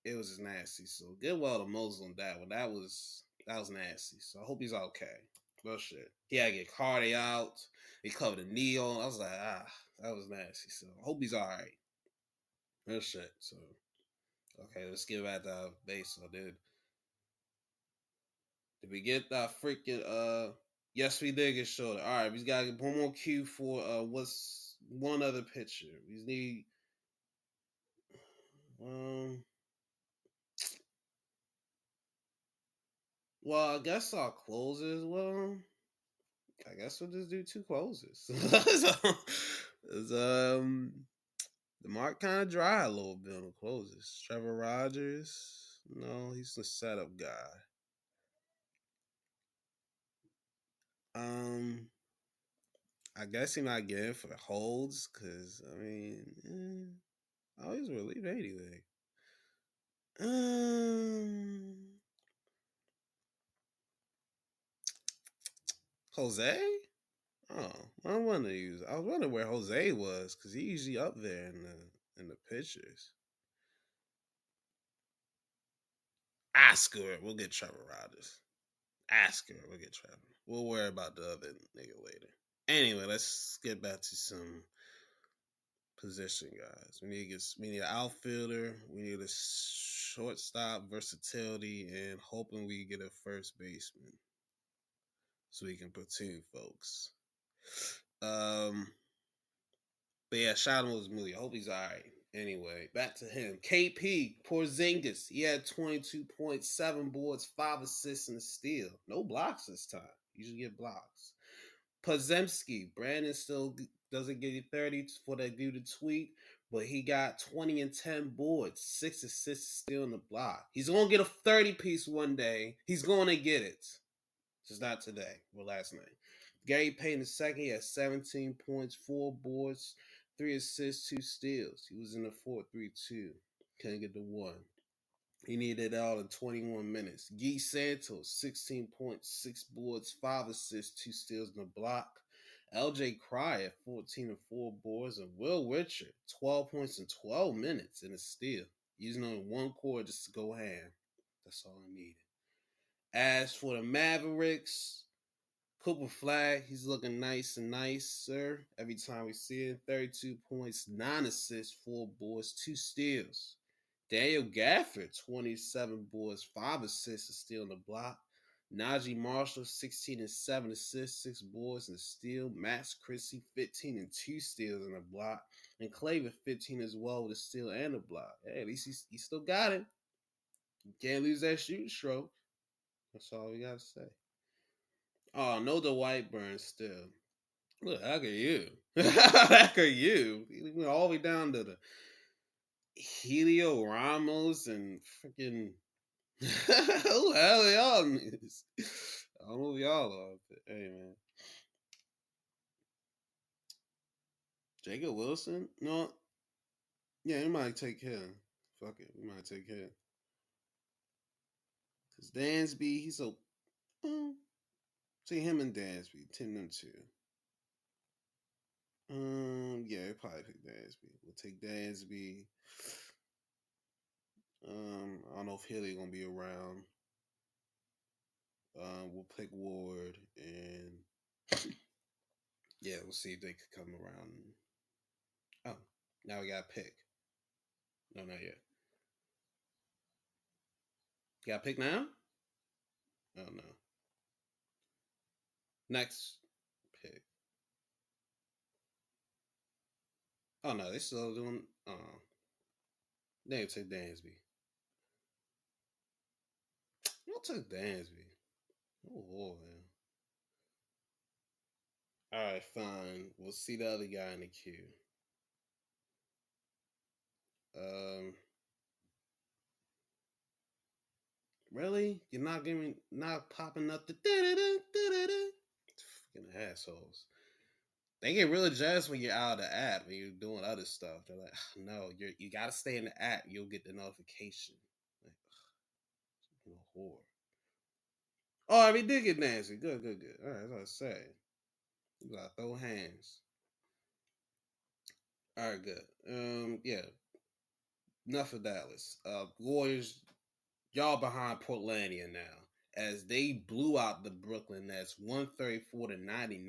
It was just nasty. So get well to Moses on that one. That was nasty. So I hope he's okay. Well, shit. He had to get Cardi out. He covered a knee on. I was like, that was nasty. So I hope he's all right. Well, shit. So, okay, let's get back to our base. So, did we get that freaking, yes, we did get Shota. All right, we got to get 1 more cue for, what's one other pitcher. We need, well, I guess our closers, I guess we'll just do 2 closers. So, the mark kind of dry a little bit on the closers. Trevor Rogers, no, he's the setup guy. I guess he might get in for the holds because I mean, I always relieve anyway. Jose? Oh, I was wondering where Jose was because he's usually up there in the pictures. Oscar, we'll get Trevor Rogers. Oscar, we'll get Trevor. We'll worry about the other nigga later. Anyway, let's get back to some position guys. We need an outfielder. We need a shortstop, versatility, and hoping we get a first baseman so we can platoon folks. But yeah, shout out to Moody. I hope he's all right. Anyway, back to him. KP Porzingis. He had 22.7 boards, 5 assists, and a steal. No blocks this time. Usually get blocks. Podzemski, Brandon still doesn't get 30 for that dude to tweet, but he got 20 and 10 boards, 6 assists still in the block. He's gonna get a 30 piece one day. He's gonna get it. Just not today, or last night. Gary Payton II, he had 17 points, 4 boards, 3 assists, 2 steals. He was in the 4-3-2. Couldn't get the one. He needed it all in 21 minutes. Guy Santos, 16 points, 6 boards, 5 assists, 2 steals in the block. LJ Cryer, 14 and 4 boards. And Will Richard, 12 points in 12 minutes and a steal. Using only one quarter just to go ham. That's all I needed. As for the Mavericks, Cooper Flag, he's looking nice and nicer every time we see him. 32 points, 9 assists, 4 boards, 2 steals. Daniel Gafford, 27 boards, 5 assists, and steal in the block. Najee Marshall, 16 and 7 assists, 6 boards, and a steal. Max Christie, 15 and 2 steals in the block. And Claver, 15 as well with a steal and a block. Hey, at least he still got it. You can't lose that shooting stroke. That's all we got to say. Oh, no, the White Burn still. Look, how could you? How could you? We went all the way down to the Helio Ramos and freaking. Who the hell are y'all niggas? I don't know who y'all are, but hey, man. Jacob Wilson? No. Yeah, we might take him. Fuck it. We might take him. Because Dansby, he's so. See him and Dansby. 10 and 2. Yeah, we'll probably pick Dansby. We'll take Dansby. I don't know if Haley gonna be around. We'll pick Ward, and yeah, we'll see if they could come around. Oh, now we got to pick. No, not yet. You got to pick now? Oh, no. Next pick. Oh, no, they still doing. They take Dansby. Y'all took Dansby. Oh, Lord, man. All right, fine. We'll see the other guy in the queue. Really? You're not popping up the freaking assholes. They get really jazzed when you're out of the app and you're doing other stuff. They're like, no, you gotta stay in the app. You'll get the notification. Like, whore. Oh, we did get Nancy. Good. All right, that's what I say. You gotta throw hands. All right, good. Yeah. Enough of Dallas. Warriors, y'all behind Portlandia now as they blew out the Brooklyn Nets 134-99.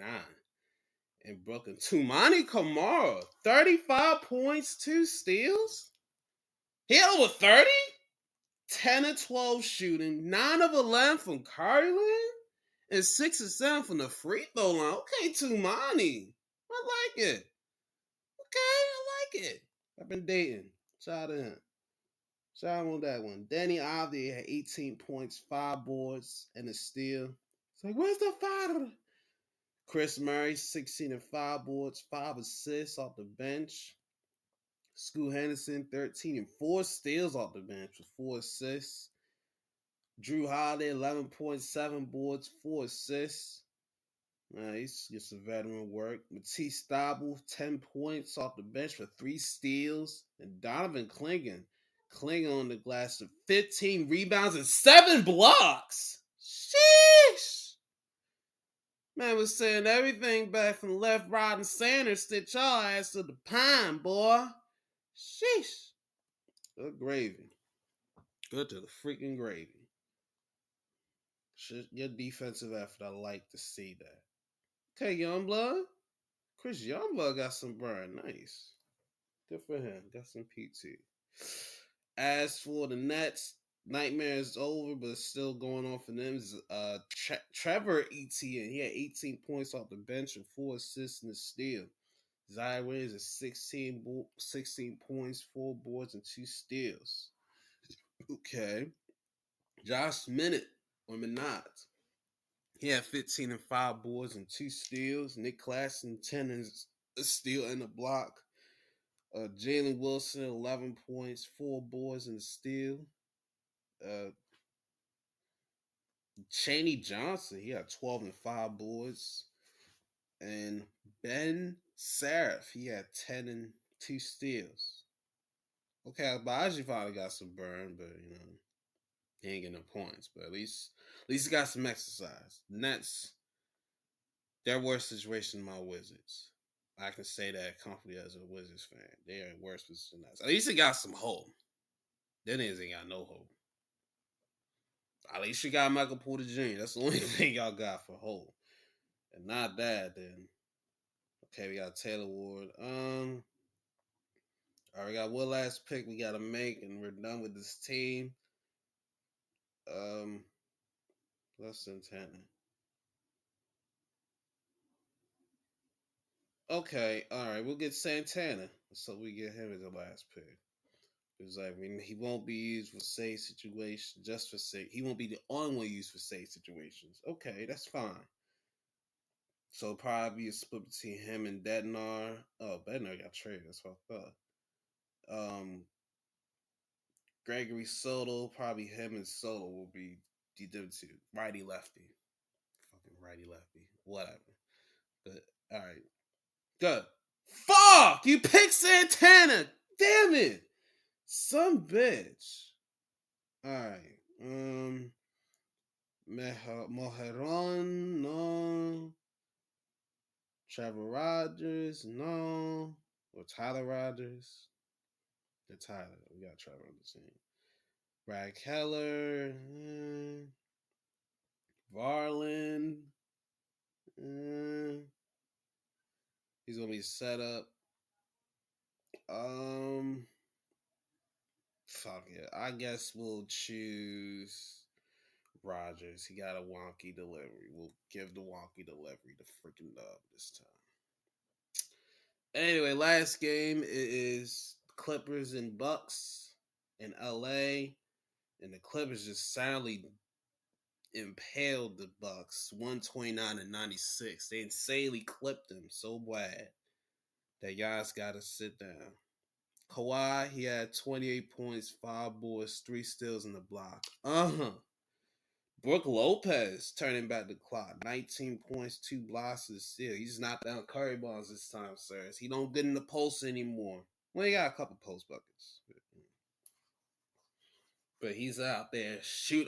In Brooklyn, Tumani Kamara, 35 points, 2 steals. He had over 30? 10 of 12 shooting, 9 of 11 from Carlin, and 6 of 7 from the free throw line. Okay, Tumani. I like it. Okay, I like it. I've been dating. Shout out to him. Shout out on that one. Danny Avdi had 18 points, 5 boards, and a steal. It's like, where's the father? Chris Murray, 16 and 5 boards, 5 assists off the bench. Scoot Henderson, 13 and 4 steals off the bench with 4 assists. Drew Holiday, 11.7 boards, 4 assists. Nice. Gets some veteran work. Matisse Thybulle, 10 points off the bench for 3 steals. And Donovan Clingan on the glass for 15 rebounds and 7 blocks. Sheesh. Man was saying everything back from left, right, and center. Stitch y'all ass to the pine, boy. Sheesh. Good gravy. Good to the freaking gravy. Your defensive effort, I like to see that. Okay, Youngblood. Chris Youngblood got some burn. Nice. Good for him. Got some PT. As for the Nets, nightmare is over, but it's still going on for them. Trevor Etienne, he had 18 points off the bench and 4 assists and a steal. Zion Williams is 16 points, 4 boards, and 2 steals. Okay. Josh Minott or Minot. He had 15 and 5 boards and 2 steals. Nick Claxton, 10 and a steal and a block. Jalen Wilson, 11 points, 4 boards and a steal. Uh, Chaney Johnson, he had 12 and 5 boards. And Ben Seraph, he had 10 and 2 steals. Okay, Baji finally got some burn, but he ain't getting no points. But at least he got some exercise. Nets, their worst situation than my Wizards. I can say that confidently as a Wizards fan. They are in worse position than us. At least they got some hope. Them niggas ain't got no hope. At least you got Michael Porter Jr. That's the only thing y'all got for hope. And not that, then. Okay, we got Taylor Ward. All right, we got one last pick we gotta make, and we're done with this team. Less than 10. Okay, all right, we'll get Santana. So we get him as the last pick. Because he won't be used for safe situations, just for safe. He won't be the only one used for safe situations. Okay, that's fine. So probably a split between him and Bednar. Oh, Bednar got traded. That's what I thought. Gregory Soto, probably him and Soto will be DW2. Righty lefty. Fucking righty lefty. Whatever. But all right. Good. Fuck! You picked Santana! Damn it! Some bitch. Alright. Moheron, no. Trevor Rogers, no. Or Tyler Rogers. The Tyler. We got Trevor on the team. Brad Keller. Varland. He's gonna be set up. Fuck it. I guess we'll choose Rogers. He got a wonky delivery. We'll give the wonky delivery to freaking dub this time. Anyway, last game is Clippers and Bucks in LA. And the Clippers just soundly impaled the Bucks 129-96. They insanely clipped them so bad that y'all's gotta sit down. Kawhi, he had 28 points, 5 boards, 3 steals in the block. Brooke Lopez turning back the clock. 19 points, 2 blocks, and steal. He just knocked down Curry balls this time, sir. He don't get in the post anymore. Well, he got a couple post buckets. But he's out there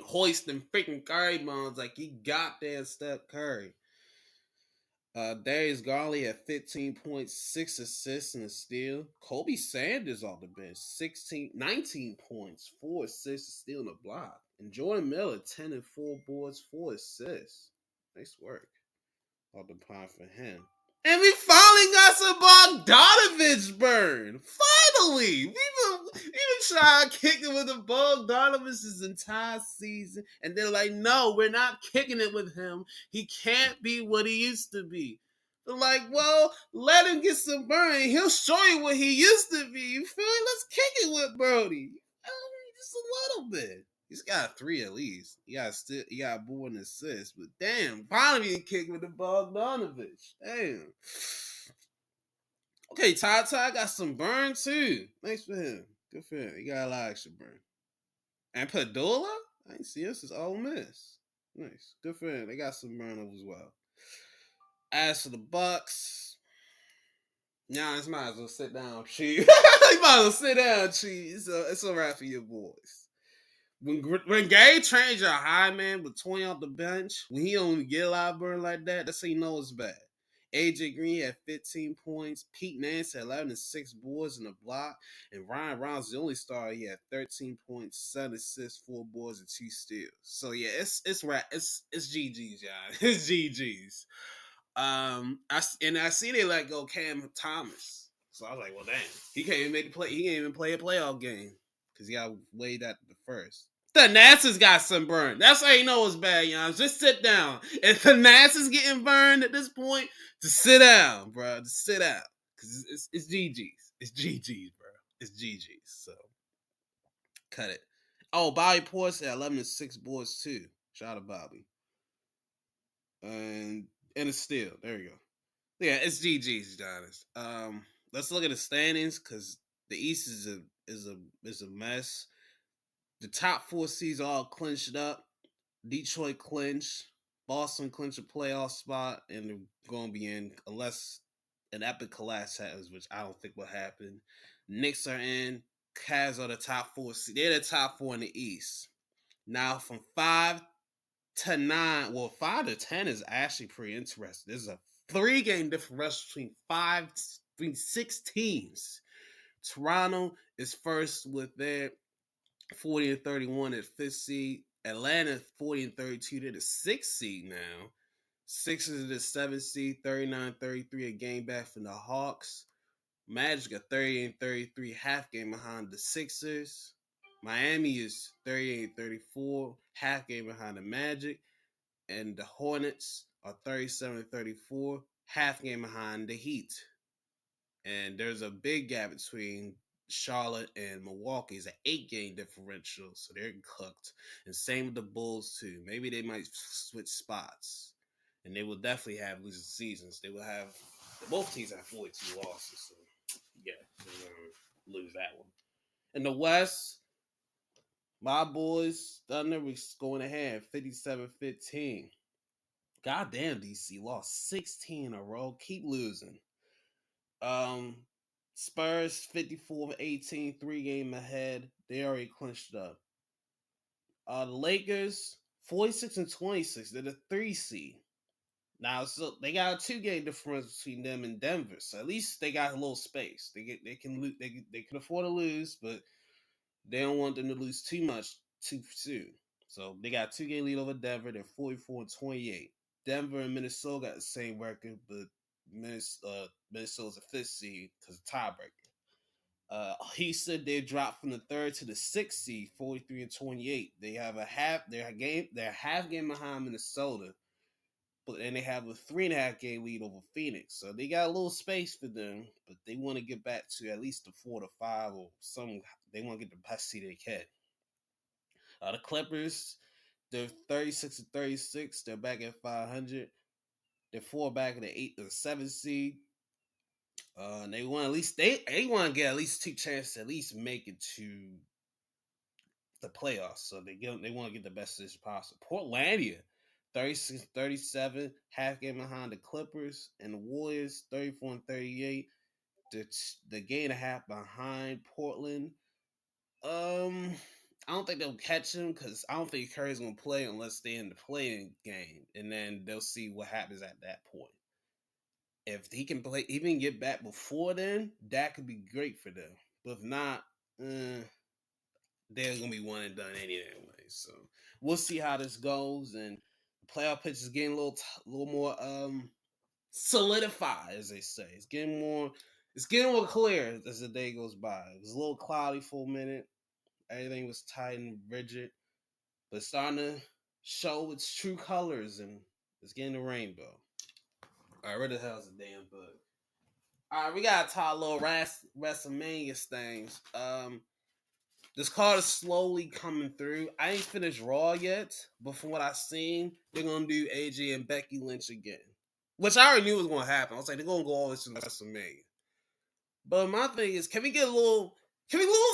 hoisting freaking Curry balls like he goddamn Steph Curry. Darius Garley at 15 points, 6 assists and a steal. Kobe Sanders off the bench, 19 points, 4 assists, a steal and a block. And Jordan Miller, 10 and 4 boards, 4 assists. Nice work. All the pie for him. And we finally got some Bogdanovich burn. Finally! We've been trying to kick it with the Bogdanovich this entire season. And they're like, no, we're not kicking it with him. He can't be what he used to be. They're like, well, let him get some burn. He'll show you what he used to be. You feel me? Let's kick it with Brody. Just a little bit. He's got 3 at least. He got more than assists. But damn, finally he kicked with the Bogdanovich. Damn. Okay, Ty got some burn too. Thanks for him. Good for him. He got a lot of extra burn. And Padula? I ain't see this is Ole Miss. Nice. Good for him. They got some burn over as well. As for the Bucks, Giannis might as well sit down, Chief. You might as well sit down, Chief. It's a wrap for your boys. When Gary trains your high man with 20 off the bench, when he only get a lot of burn like that, that's how you know it's bad. AJ Green had 15 points. Pete Nance had 11 and 6 boards in the block. And Ryan Rounds, the only star, he had 13 points, 7 assists, 4 boards, and 2 steals. So yeah, it's GG's, y'all. It's GG's. I see they let go Cam Thomas. So I was like, well, damn, he can't even make the play. He can't even play a playoff game because he got weighed at the first. The Nassas got some burn. That's how you know it's bad, y'all. Just sit down. If the Nassas getting burned at this point, just sit down, bro. Just sit down. Because it's GG's. It's GG's, bro. It's GG's. So, cut it. Oh, Bobby Portis at 11 and 6 boards, too. Shout out to Bobby. And it's still there. You go. Yeah, it's GG's, Giannis. Let's look at the standings because the East is a mess. The top four seeds all clinched up. Detroit clinched. Boston clinched a playoff spot, and they're going to be in unless an epic collapse happens, which I don't think will happen. Knicks are in. Cavs are the top four. They're the top four in the East. Now, from 5 to 9, well, 5 to 10 is actually pretty interesting. There's a 3 game difference between 6 teams. Toronto is first with their 40-31 at 5th seed. Atlanta 40-32. They're the 6th seed now. Sixers are the 7th seed, 39-33, a game back from the Hawks. Magic are 38-33, half game behind the Sixers. Miami is 38-34, half game behind the Magic. And the Hornets are 37-34, half game behind the Heat. And there's a big gap between Charlotte and Milwaukee. It's an 8 game differential, so they're cooked. And same with the Bulls too. Maybe they might switch spots, and they will definitely have losing seasons. They will have both teams have 42 losses, so yeah, they're gonna lose that one. In the West, my boys Thunder was going ahead 57-15. Goddamn, DC lost 16 in a row. Keep losing. Um, Spurs 54-18, 3 game ahead. They already clinched up. The Lakers 46-26. They're the 3 seed. Now, so they got a 2 game difference between them and Denver. So at least they got a little space. They can afford to lose, but they don't want them to lose too much too soon. So they got a 2 game lead over Denver. They're 44-28. Denver and Minnesota got the same record, but Minnesota's a 5th seed because of tiebreaker. He said they dropped from the 3rd to the 6th seed, 43-28. They have they're a half game behind Minnesota, but then they have a 3.5 game lead over Phoenix. So they got a little space for them, but they want to get back to at least the 4 to 5 or some. They want to get the best seed they can. The Clippers, they're 36-36. They're back at 500. They're 4 back in the 8th or 7th seed. And they want they want to get at least 2 chances to at least make it to the playoffs. So they want to get the best position possible. Portlandia, 36-37, half game behind the Clippers, and the Warriors 34-38. The game and a half behind Portland. I don't think they'll catch him because I don't think Curry's gonna play unless they're in the playing game, and then they'll see what happens at that point. If he can play, even get back before then, that could be great for them. But if not, they're gonna be one and done anyway. So we'll see how this goes. And the playoff pitch is getting a little more solidified, as they say. It's getting more clear as the day goes by. It was a little cloudy for a minute. Everything was tight and rigid, but it's starting to show its true colors, and it's getting the rainbow. All right, where the hell's the damn book? All right, we got to talk a little Wrestlemania things. This card is slowly coming through. I ain't finished Raw yet, but from what I've seen, they're gonna do AJ and Becky Lynch again, which I already knew was gonna happen. I was like, they're gonna go all this in WrestleMania. But my thing is, can we get a little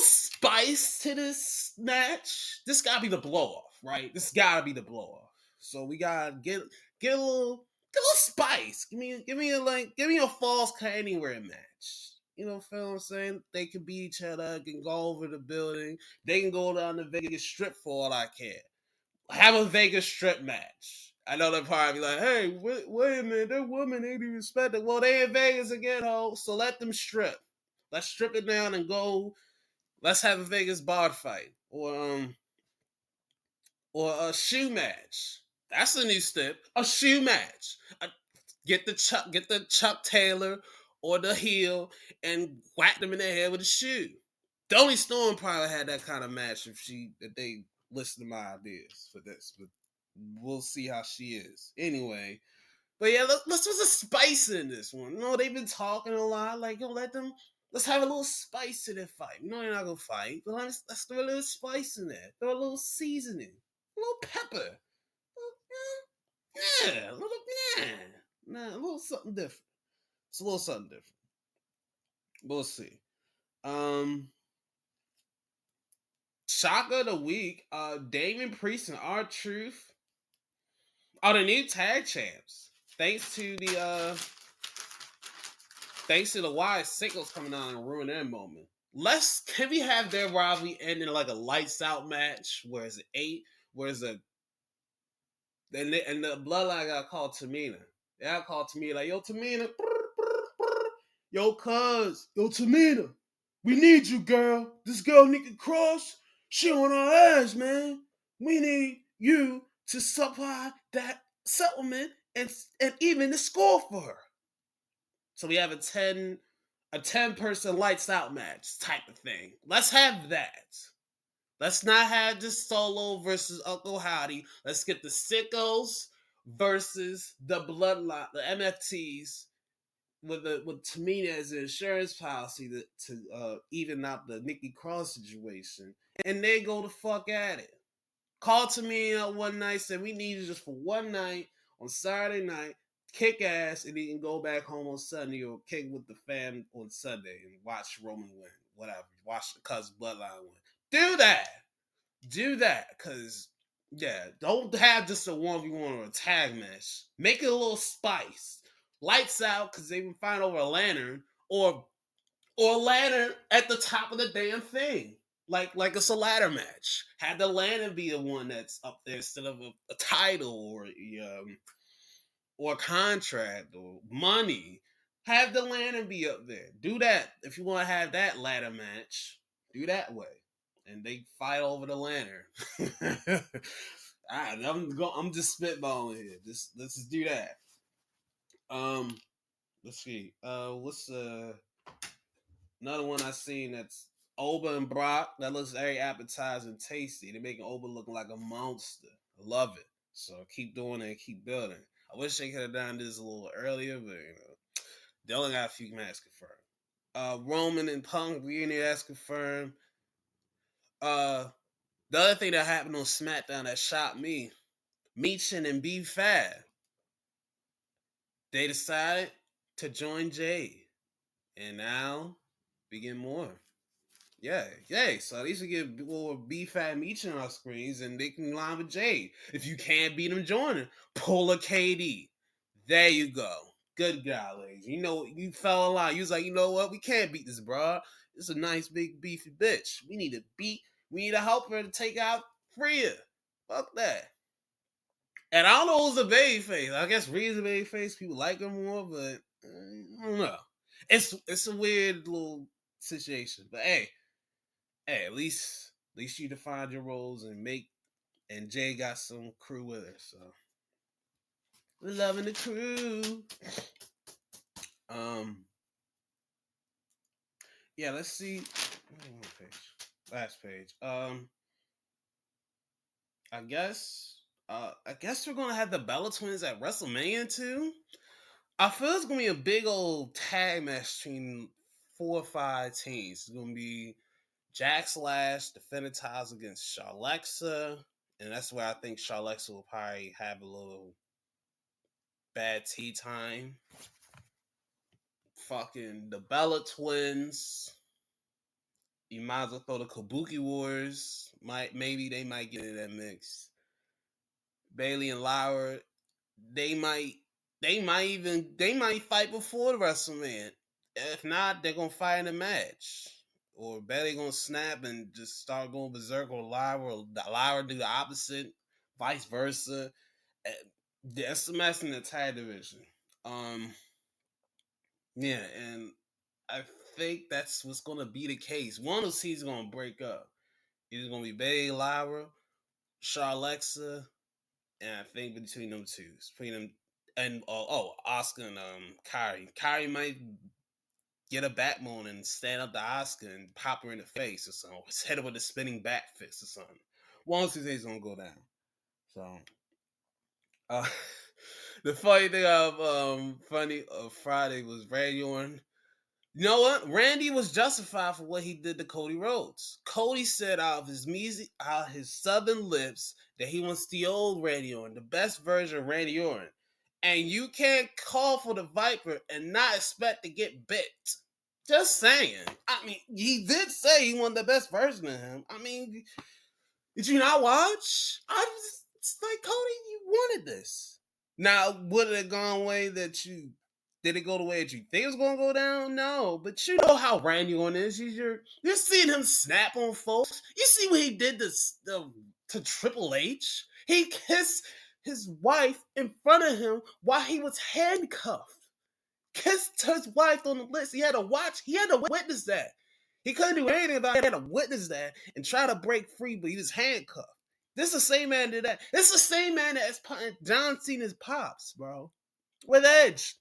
spice to this match? This gotta be the blow off, right? This gotta be the blow off. So we gotta get a little spice. Give me a falls count anywhere match. You know, feel what I'm saying? They can beat each other, can go over the building. They can go down the Vegas Strip for all I care. Have a Vegas Strip match. I know they'll probably be like, hey, wait a minute, that woman ain't even respected. Well, they in Vegas again, ho, so let them strip. Let's strip it down and go. Let's have a Vegas bar fight. Or a shoe match. That's a new step. A shoe match. Get the Chuck Taylor or the heel and whack them in the head with a shoe. Toni Storm probably had that kind of match if they listen to my ideas for this, but we'll see how she is. Anyway, but yeah, let's put some spice in this one. You know, they've been talking a lot. Like, let's have a little spice to their fight. You know they're not gonna fight, but let's throw a little spice in there. Throw a little seasoning, a little pepper. Yeah, a little, yeah. nah, a little something different. It's a little something different. We'll see. Um, Shock of the week. Damon Priest and R-Truth are the new tag champs. Thanks to the wide signals coming out and ruin their moment. Can we have their rivalry end in like a lights out match where it's an 8, where it's a and the bloodline got called Tamina. They got called Tamina like, yo, Tamina, yo, yo, Tamina, we need you, girl. This girl Nikki Cross, she on our ass, man. We need you to supply that settlement and even the score for her. So we have a 10 person lights out match type of thing. Let's have that. Let's not have just Solo versus Uncle Howdy. Let's get the Sickos versus the Bloodline, the MFTs, with Tamina as an insurance policy to even out the Nikki Cross situation, and they go the fuck at it. Call Tamina one night, said we need you just for one night on Saturday night, kick ass, and he can go back home on Sunday or kick with the fam on Sunday and watch Roman win, whatever. Watch the Cuz Bloodline win. Do that, because don't have just a 1v1 or a tag match. Make it a little spice. Lights out, because they can find over a lantern, or a lantern at the top of the damn thing. Like it's a ladder match. Have the lantern be the one that's up there instead of a title or a contract or money. Have the lantern be up there. Do that. If you want to have that ladder match, do that way. And they fight over the lantern. I'm just spitballing here. Let's just do that. Let's see. What's another one I seen that's Oba and Brock that looks very appetizing and tasty. They're making Oba look like a monster. I love it. So keep doing it and keep building. I wish they could have done this a little earlier, but they only got a few matches confirmed. Roman and Punk reunion, that's confirmed. The other thing that happened on SmackDown that shocked me, Michin and B-Fab, they decided to join Jade. And now we get more. Yeah. So at least we get more B-Fab Michin on our screens and they can line with Jade. If you can't beat them, join them. Pull a KD. There you go. Good guy, ladies. You know, you fell in line. You was like, you know what? We can't beat this broad. This is a nice, big, beefy bitch. We need to help her to take out Freya. Fuck that. And I don't know who's a babyface. I guess Rhea's a babyface. People like her more, but I don't know. It's a weird little situation. But hey, at least you defined your roles and Jay got some crew with her. So we're loving the crew. Yeah, let's see. Last page. I guess we're gonna have the Bella Twins at WrestleMania too. I feel it's gonna be a big old tag match between 4 or 5 teams. It's gonna be Jack Slash defending titles against Charlexa, and that's where I think Charlexa will probably have a little bad tea time. Fucking the Bella Twins. You might as well throw the Kabuki Wars. Maybe they might get in that mix. Bailey and Lyra, they might fight before the WrestleMania. If not, they're gonna fight in a match. Or Bailey gonna snap and just start going berserk, or Lyra do the opposite, vice versa. That's a match in the tag division. Yeah, and I think that's what's gonna be the case. One of those teams is gonna break up. It's gonna be Bailey, Lyra, Charlexa, and I think between them two, between them and Oscar and Kyrie. Kyrie might get a backbone and stand up to Oscar and pop her in the face or something. Hit her with a spinning back fist or something. One of these days gonna go down. So, the funny thing of Friday was Randy Orton. You know what? Randy was justified for what he did to Cody Rhodes. Cody said out of his southern lips that he wants the old Randy Orton, the best version of Randy Orton. And you can't call for the Viper and not expect to get bit. Just saying. I mean, he did say he wanted the best version of him. I mean, did you not watch? It's like, Cody, you wanted this. Now, would it have gone way that you did it go the way that you think it was gonna go down? No, but you know how Randy Orton is. You're seeing him snap on folks. You see what he did to Triple H. He kissed his wife in front of him while he was handcuffed. Kissed his wife on the lips. He had to watch. He had to witness that. He couldn't do anything about it. He had to witness that and try to break free, but he was handcuffed. This is the same man that did that. This is the same man that's John Cena's pops, bro. With Edge.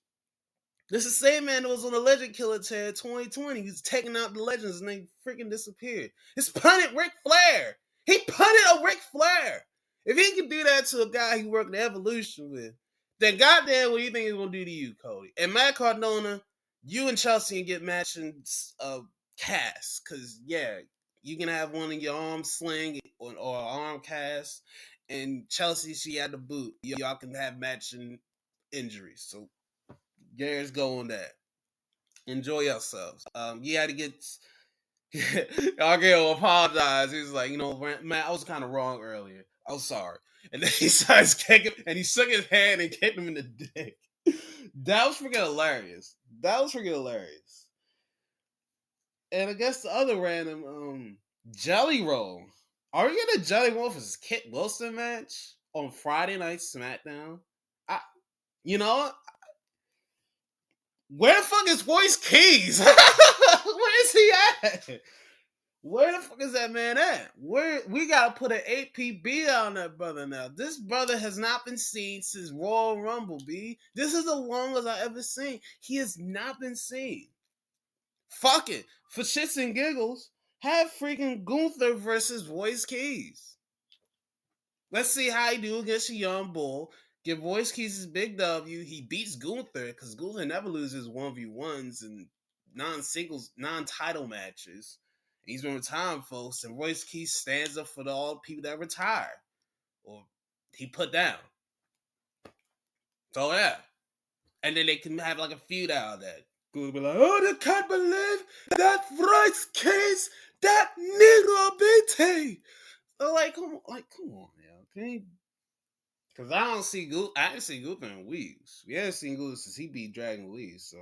This is the same man that was on the Legend Killer tear 2020. He was taking out the legends and they freaking disappeared. He's punted Ric Flair. He punted a Ric Flair. If he can do that to a guy he worked in Evolution with, then goddamn, what do you think he's gonna do to you, Cody? And Matt Cardona, you and Chelsea can get matching casts, cause yeah, you can have one in your arm sling or arm cast, and Chelsea, she had the boot. Y'all can have matching injuries. So Gary's go on that. Enjoy yourselves. You had to get. Okay, will apologize. He was like, you know, man, I was kind of wrong earlier. I'm sorry. And then he starts kicking, and he shook his hand and kicked him in the dick. That was freaking hilarious. And I guess the other random Jelly Roll. Are we gonna Jelly Roll for his Kit Wilson match on Friday Night SmackDown? You know, where the fuck is Royce Keys? Where is he at? Where the fuck is that man at? We gotta put an APB on that brother now. This brother has not been seen since Royal Rumble, B. This is the longest I ever seen. He has not been seen. Fuck it. For shits and giggles, have freaking Gunther versus Royce Keys. Let's see how he do against a young bull. Give Royce Keys his big W. He beats Gunther because Gunther never loses 1v1s and non-singles, non-title matches. He's been retiring, folks, and Royce Keys stands up for all the people that retire or he put down. So yeah, and then they can have like a feud out of that. Go be like, oh, I can't believe that Royce Keys, that Negro BT. So like, come on, man, okay? Because I don't see I haven't seen Gunther in weeks. We haven't seen Gunther since he beat Dragon Lee, so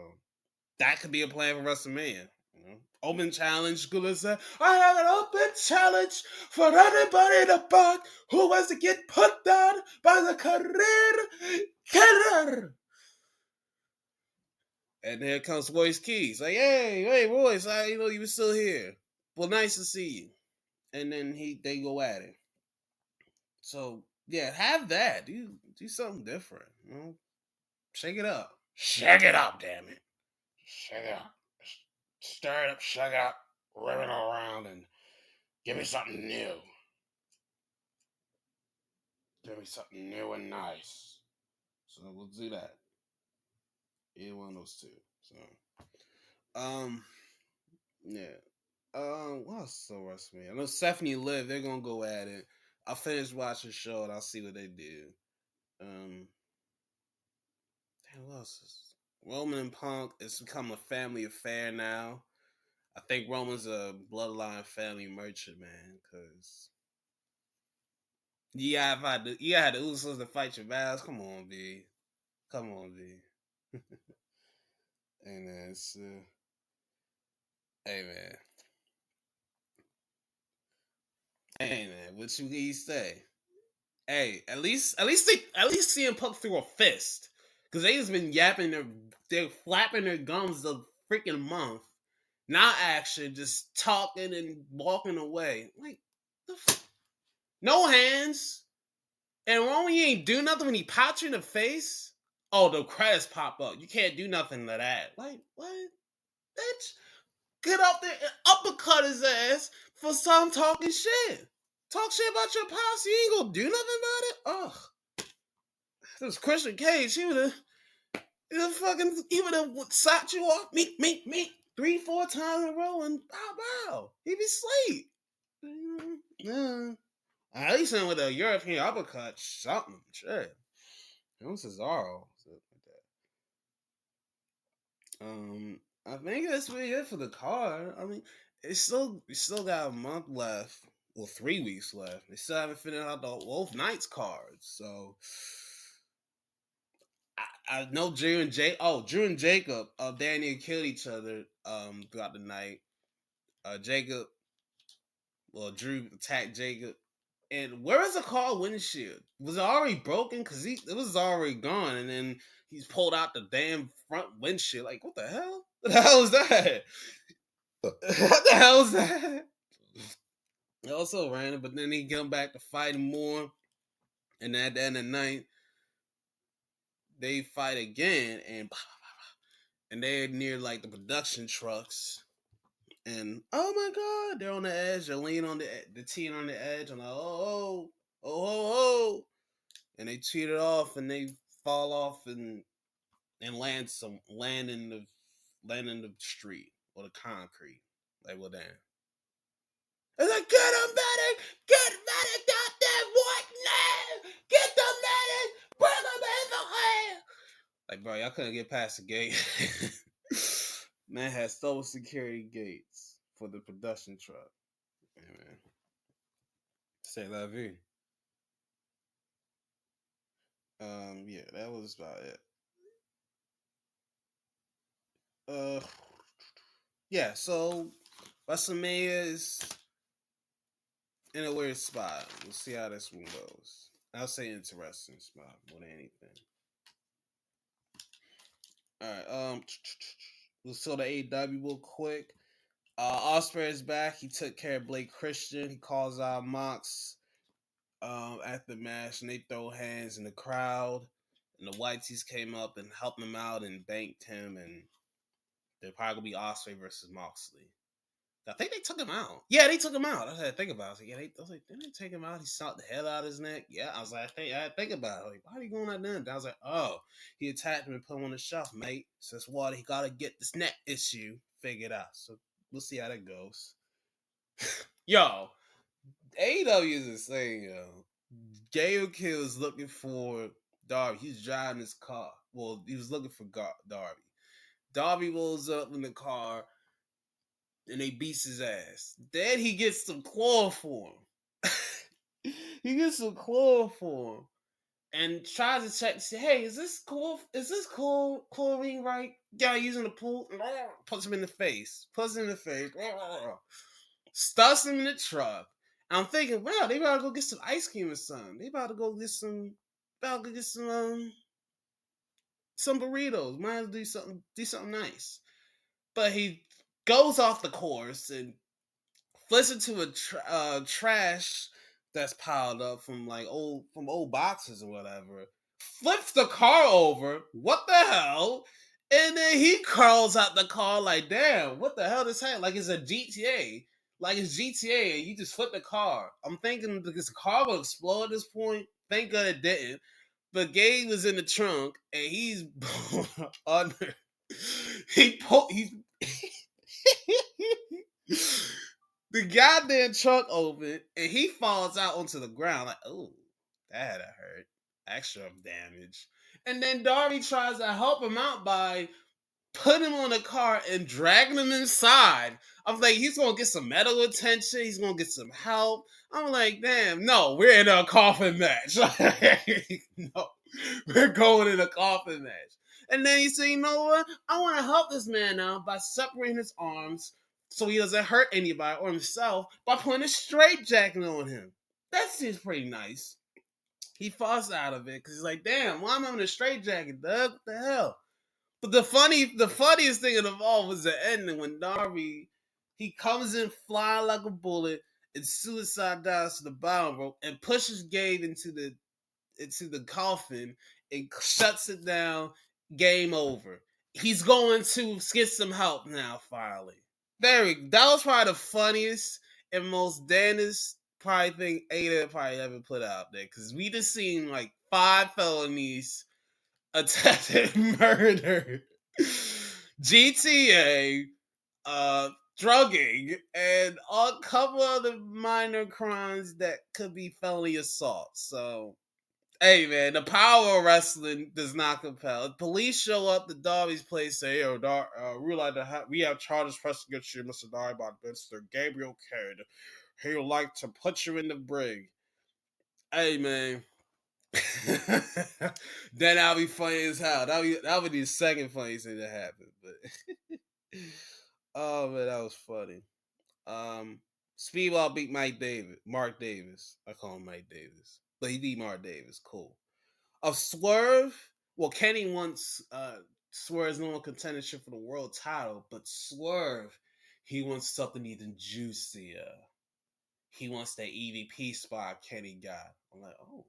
that could be a plan for WrestleMania. You know? Open challenge, Gunther said, I have an open challenge for anybody in the back who wants to get put down by the career killer. And there comes Royce Keys. Like, hey, Royce, you know you were still here. Well, nice to see you. And then they go at it. So yeah, have that. Do something different. You know? Shake it up. Shake it up, damn it. Shake it up. Stir it up, shake it up, rip it around, and give me something new. Give me something new and nice. So we'll do that. Either one of those two. So yeah. What else is so WrestleMania? I know Stephanie and Liv, they're gonna go at it. I'll finish watching the show and I'll see what they do. Damn, what else is Roman and Punk? It's become a family affair now. I think Roman's a bloodline family merchant, man, because you had the Usos to fight your battles. Come on, B. Hey man, hey man, what you say? Hey, at least CM Punk threw a fist because they just been they're flapping their gums a freaking month. Not action, just talking and walking away. Like, no hands. And Roman, you ain't do nothing when he popped you in the face. Oh, the credits pop up. You can't do nothing to that. Like, what? Bitch, get up there and uppercut his ass for some talking shit. Talk shit about your pops. You ain't gonna do nothing about it? Ugh. If it was Christian Cage, he would have socked you off. Me. 3-4 times in a row and bow. He'd be asleep. At least with a European uppercut, something. Shit. It was Cesaro. Something like that. I think that's really it for the card. I mean, we still got a month left. Well, 3 weeks left. They still haven't finished out the both nights cards. So I know Drew and Jacob, Daniel killed each other throughout the night. Jacob, well, Drew attacked Jacob. And where is the car windshield? Was it already broken? Because it was already gone. And then he's pulled out the damn front windshield. Like, what the hell? What the hell is that? What the hell is that? It also ran, but then he come back to fight him more. And at the end of the night, they fight again. And they're near like the production trucks. And oh my god, they're on the edge. They're leaning on the teeing on the edge. I'm like, oh, and they teeter it off, and they fall off and land in the street or the concrete. Like, well, damn. It's like, get him medic, goddamn what now? Get the medic, bring him in the hand. Like, bro, y'all couldn't get past the gate. Man had stolen security gates for the production truck. Yeah, man. Say la vie. Yeah, that was about it. Yeah, so Wrestlemania is in a weird spot. We'll see how this one goes. I'll say interesting spot more than anything. All right, we'll still the AEW real quick. Ospreay is back. He took care of Blake Christian. He calls out Mox at the match, and they throw hands in the crowd. And the Whiteys came up and helped him out and banked him, and they're probably gonna be Ospreay versus Moxley. I think they took him out. Yeah, they took him out. I had to think about it. I was like, yeah, didn't they take him out? He shot the hell out of his neck. Yeah, I was like, I had to think about it. Like, why are you going like that? I was like, oh, he attacked him and put him on the shelf, mate. So that's why he got to get this neck issue figured out. So we'll see how that goes. Yo, AEW is insane, yo. Gail Kill is looking for Darby. He's driving his car. Well, he was looking for Darby. Darby rolls up in the car and they beats his ass. Then he gets some chloroform. He gets some chloroform and tries to check to say, hey, is this chlorine right? Guy using the pool. Puts him in the face. Stuffs him in the truck. I'm thinking, wow, they about to go get some ice cream or something. They about to go get some burritos. Might as well do something nice. But he goes off the course and flips into a trash that's piled up from old boxes or whatever. Flips the car over. What the hell? And then he crawls out the car like, damn, what the hell is that? Like it's a GTA. Like it's GTA and you just flip the car. I'm thinking because the car will explode at this point. Thank God it didn't. But Gabe was in the trunk and he's under. He's the goddamn truck open and he falls out onto the ground like, oh, that had to hurt. Extra damage. And then Darby tries to help him out by putting him on the car and dragging him inside. I'm like, he's gonna get some medical attention, he's gonna get some help. I'm like, damn, no, we're in a coffin match. No, we're going in a coffin match. And then he said, you know what? I want to help this man out by separating his arms so he doesn't hurt anybody or himself by putting a straitjacket on him. That seems pretty nice. He falls out of it because he's like, damn, why am I in a straitjacket, Doug? What the hell? But the funniest thing of all was the ending when Darby, he comes in flying like a bullet and suicide dives to the bottom rope and pushes Gabe into the coffin and shuts it down. Game over. He's going to get some help now. Finally, that was probably the funniest and most damnest probably thing Ada probably ever put out there because we just seen like 5 felonies, attempted murder, GTA, drugging, and a couple other minor crimes that could be felony assault. So Hey man, the power of wrestling does not compel. If police show up to Darby's place, say, "Yo, realize that we have charges pressed against you, Mr. Darby, by Mr. Gabriel Kidd. He would like to put you in the brig." Hey man, then that'll be funny as hell. That'll be the second funniest thing that happened. But oh man, that was funny. Speedball beat Mark Davis. I call him Mike Davis, but he beat Mark Davis. Cool. Of Swerve, well, Kenny wants Swerve's normal contendership for the world title, but Swerve, he wants something even juicier. He wants that EVP spot Kenny got. I'm like, oh,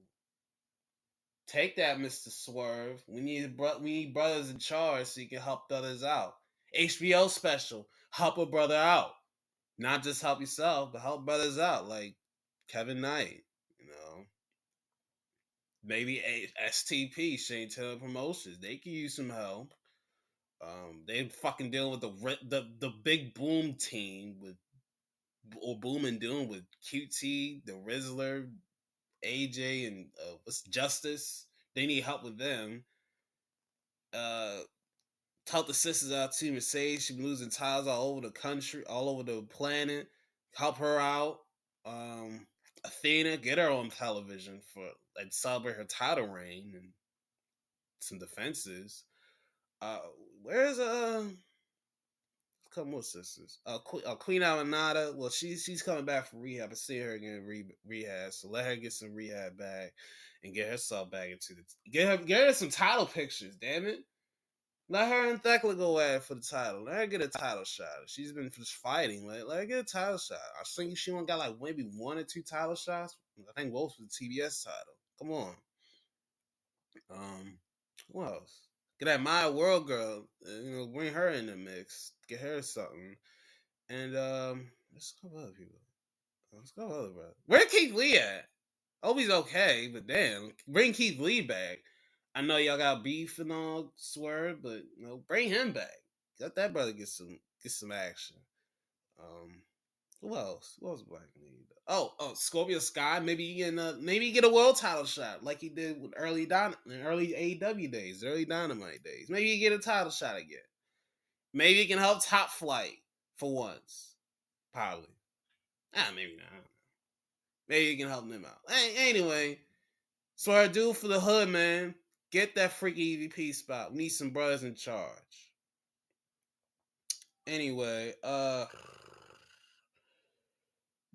take that, Mr. Swerve. We need brothers in charge so you can help others out. HBO special, help a brother out. Not just help yourself, but help brothers out, like Kevin Knight, you know. Maybe STP, Shane Taylor Promotions. They could use some help. They fucking dealing with the big boom team with or boom and doom with QT, the Rizzler, AJ, and what's Justice. They need help with them. Uh, Help the sisters out too. Mercedes, she been losing titles all over the country, all over the planet. Help her out. Athena, get her on television for like celebrate her title reign and some defenses. Uh, where's a couple more sisters? Queen Amanada. Well, she's coming back from rehab. I see her again rehab, so let her get some rehab back and get herself back into the get her some title pictures. Damn it. Let her and Thekla go at it for the title. Let her get a title shot. She's been just fighting. Let her get a title shot. I think she only got like maybe one or two title shots. I think both for the TBS title. Come on. Who else? Get that My World girl. Bring her in the mix. Get her something. And let's go other people. Let's go other brother. Where Keith Lee at? Hope he's okay, but damn, bring Keith Lee back. I know y'all got beef and all Swerve, but bring him back. Let that brother get some action. Um, who else? Who else Black need? Oh, Scorpio Sky. Maybe he get a world title shot like he did with early AEW days, early Dynamite days. Maybe he get a title shot again. Maybe he can help Top Flight for once. Probably. Maybe not. Maybe he can help them out. Anyway, so I do for the hood, man. Get that freaky EVP spot. We need some brothers in charge. Anyway,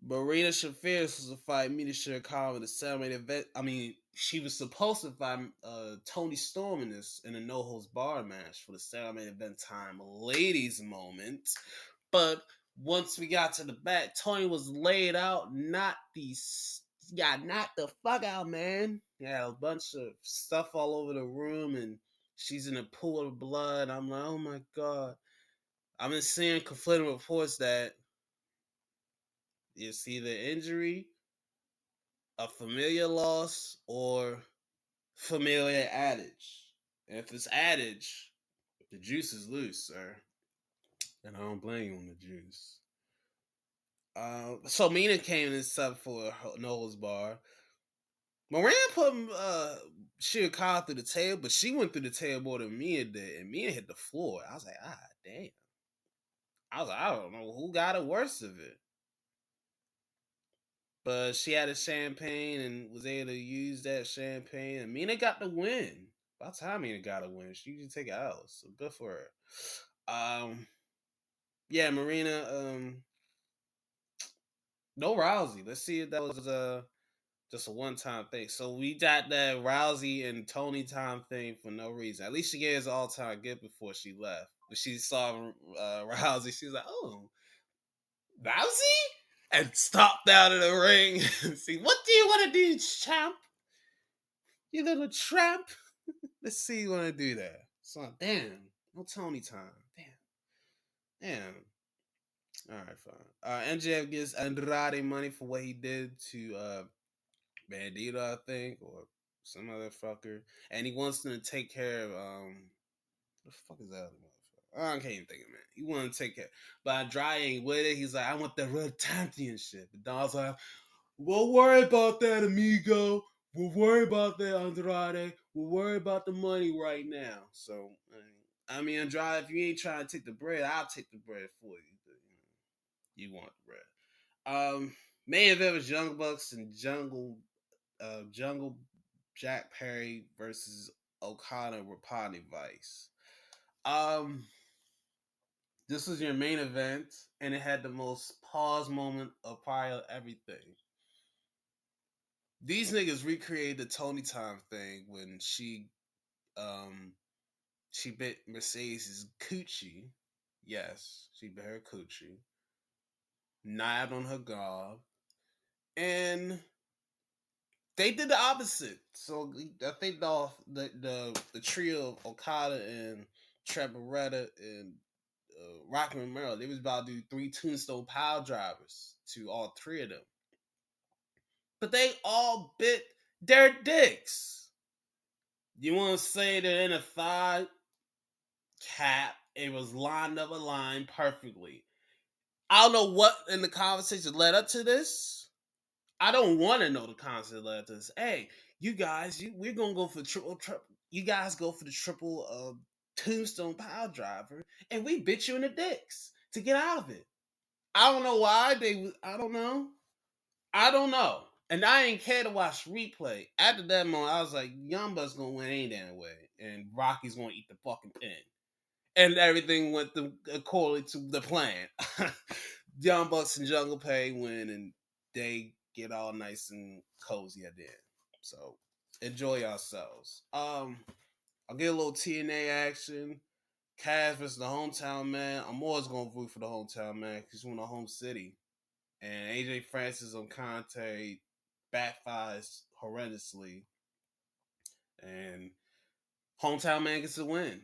Marina Shafir was to fight Mina Shirakawa in the settlement event. I mean, she was supposed to fight Tony Storm in a no holds bar match for the settlement event time ladies moment. But once we got to the back, Tony was laid out, not the fuck out, man. Yeah, a bunch of stuff all over the room, and she's in a pool of blood. I'm like, oh my god. I've been seeing conflicting reports that it's either injury, a familiar loss, or familiar adage. And if it's adage, the juice is loose, sir. And I don't blame you on the juice. So Mina came and sub for Noah's bar. Moran put Shirakawa through the table, but she went through the table more than Mia did, and Mia hit the floor. I was like, damn. I was like, I don't know who got it worse of it. But she had a champagne and was able to use that champagne, and Mina got the win. By the time Mina got a win, she usually take it out, so good for her. Yeah, Marina, no Rousey. Let's see if that was just a one time thing. So we got that Rousey and Tony time thing for no reason. At least she gave us all time gift before she left. When she saw Rousey, she was like, "Oh, Rousey," and stopped out of the ring. See, what do you want to do, champ? You little tramp. Let's see you want to do that. So damn, no Tony time. Damn. All right, fine. MJF gives Andrade money for what he did to Bandito, I think, or some other fucker, and he wants them to take care of what the fuck is that other motherfucker? I can't even think of it. He want to take care, but Andrade ain't with it. He's like, I want the real championship. And Don's like, we'll worry about that, amigo. we'll worry about that, Andrade. We'll worry about the money right now. So, I mean, Andrade, if you ain't trying to take the bread, I'll take the bread for you. But, you want the bread. Main event was Young Bucks and Jungle Jack Perry versus Okada Rapani Vice. Um, this was your main event, and it had the most pause moment of probably everything. These niggas recreated the Tony Time thing when she bit Mercedes' coochie. Yes, she bit her coochie. Nabbed on her gob. And they did the opposite. So I think the trio of Okada and Trent Beretta and Rocky Romero, they was about to do 3 Tombstone Pile Drivers to all 3 of them. But they all bit their dicks. You want to say that in a thigh cap, it was lined up a line perfectly. I don't know what in the conversation led up to this. I don't want to know the conversation led up to this. Hey, you guys, we're gonna go for triple. You guys go for the triple Tombstone Pile Driver, and we bit you in the dicks to get out of it. I don't know why they. I don't know. I don't know. And I ain't care to watch replay. After that moment, I was like, Young Bucks gonna win any damn way, and Rocky's gonna eat the fucking pin. And everything went according to the plan. Young Bucks and Jungle Pay win, and they get all nice and cozy at the end. So enjoy yourselves. I'll get a little TNA action. Cass versus the hometown man. I'm always gonna root for the hometown man because he's from the home city. And AJ Francis on commentary backfires horrendously. And hometown man gets a win.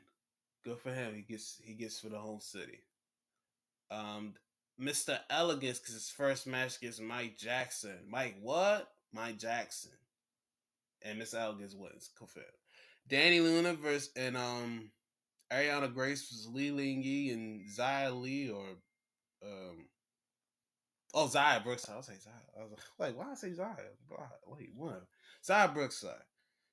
Good for him. He gets for the home city. Mr. Elegance because his first match against Mike Jackson. Mike what? Mike Jackson. And Mr. Elegance wins. Confirmed. Danny Luna versus Ariana Grace versus Lee Ling Yi and Zia Lee or Zia Brookside. I'll say Zia. I was like, why I say Zia? Wait, what? Zia Brookside.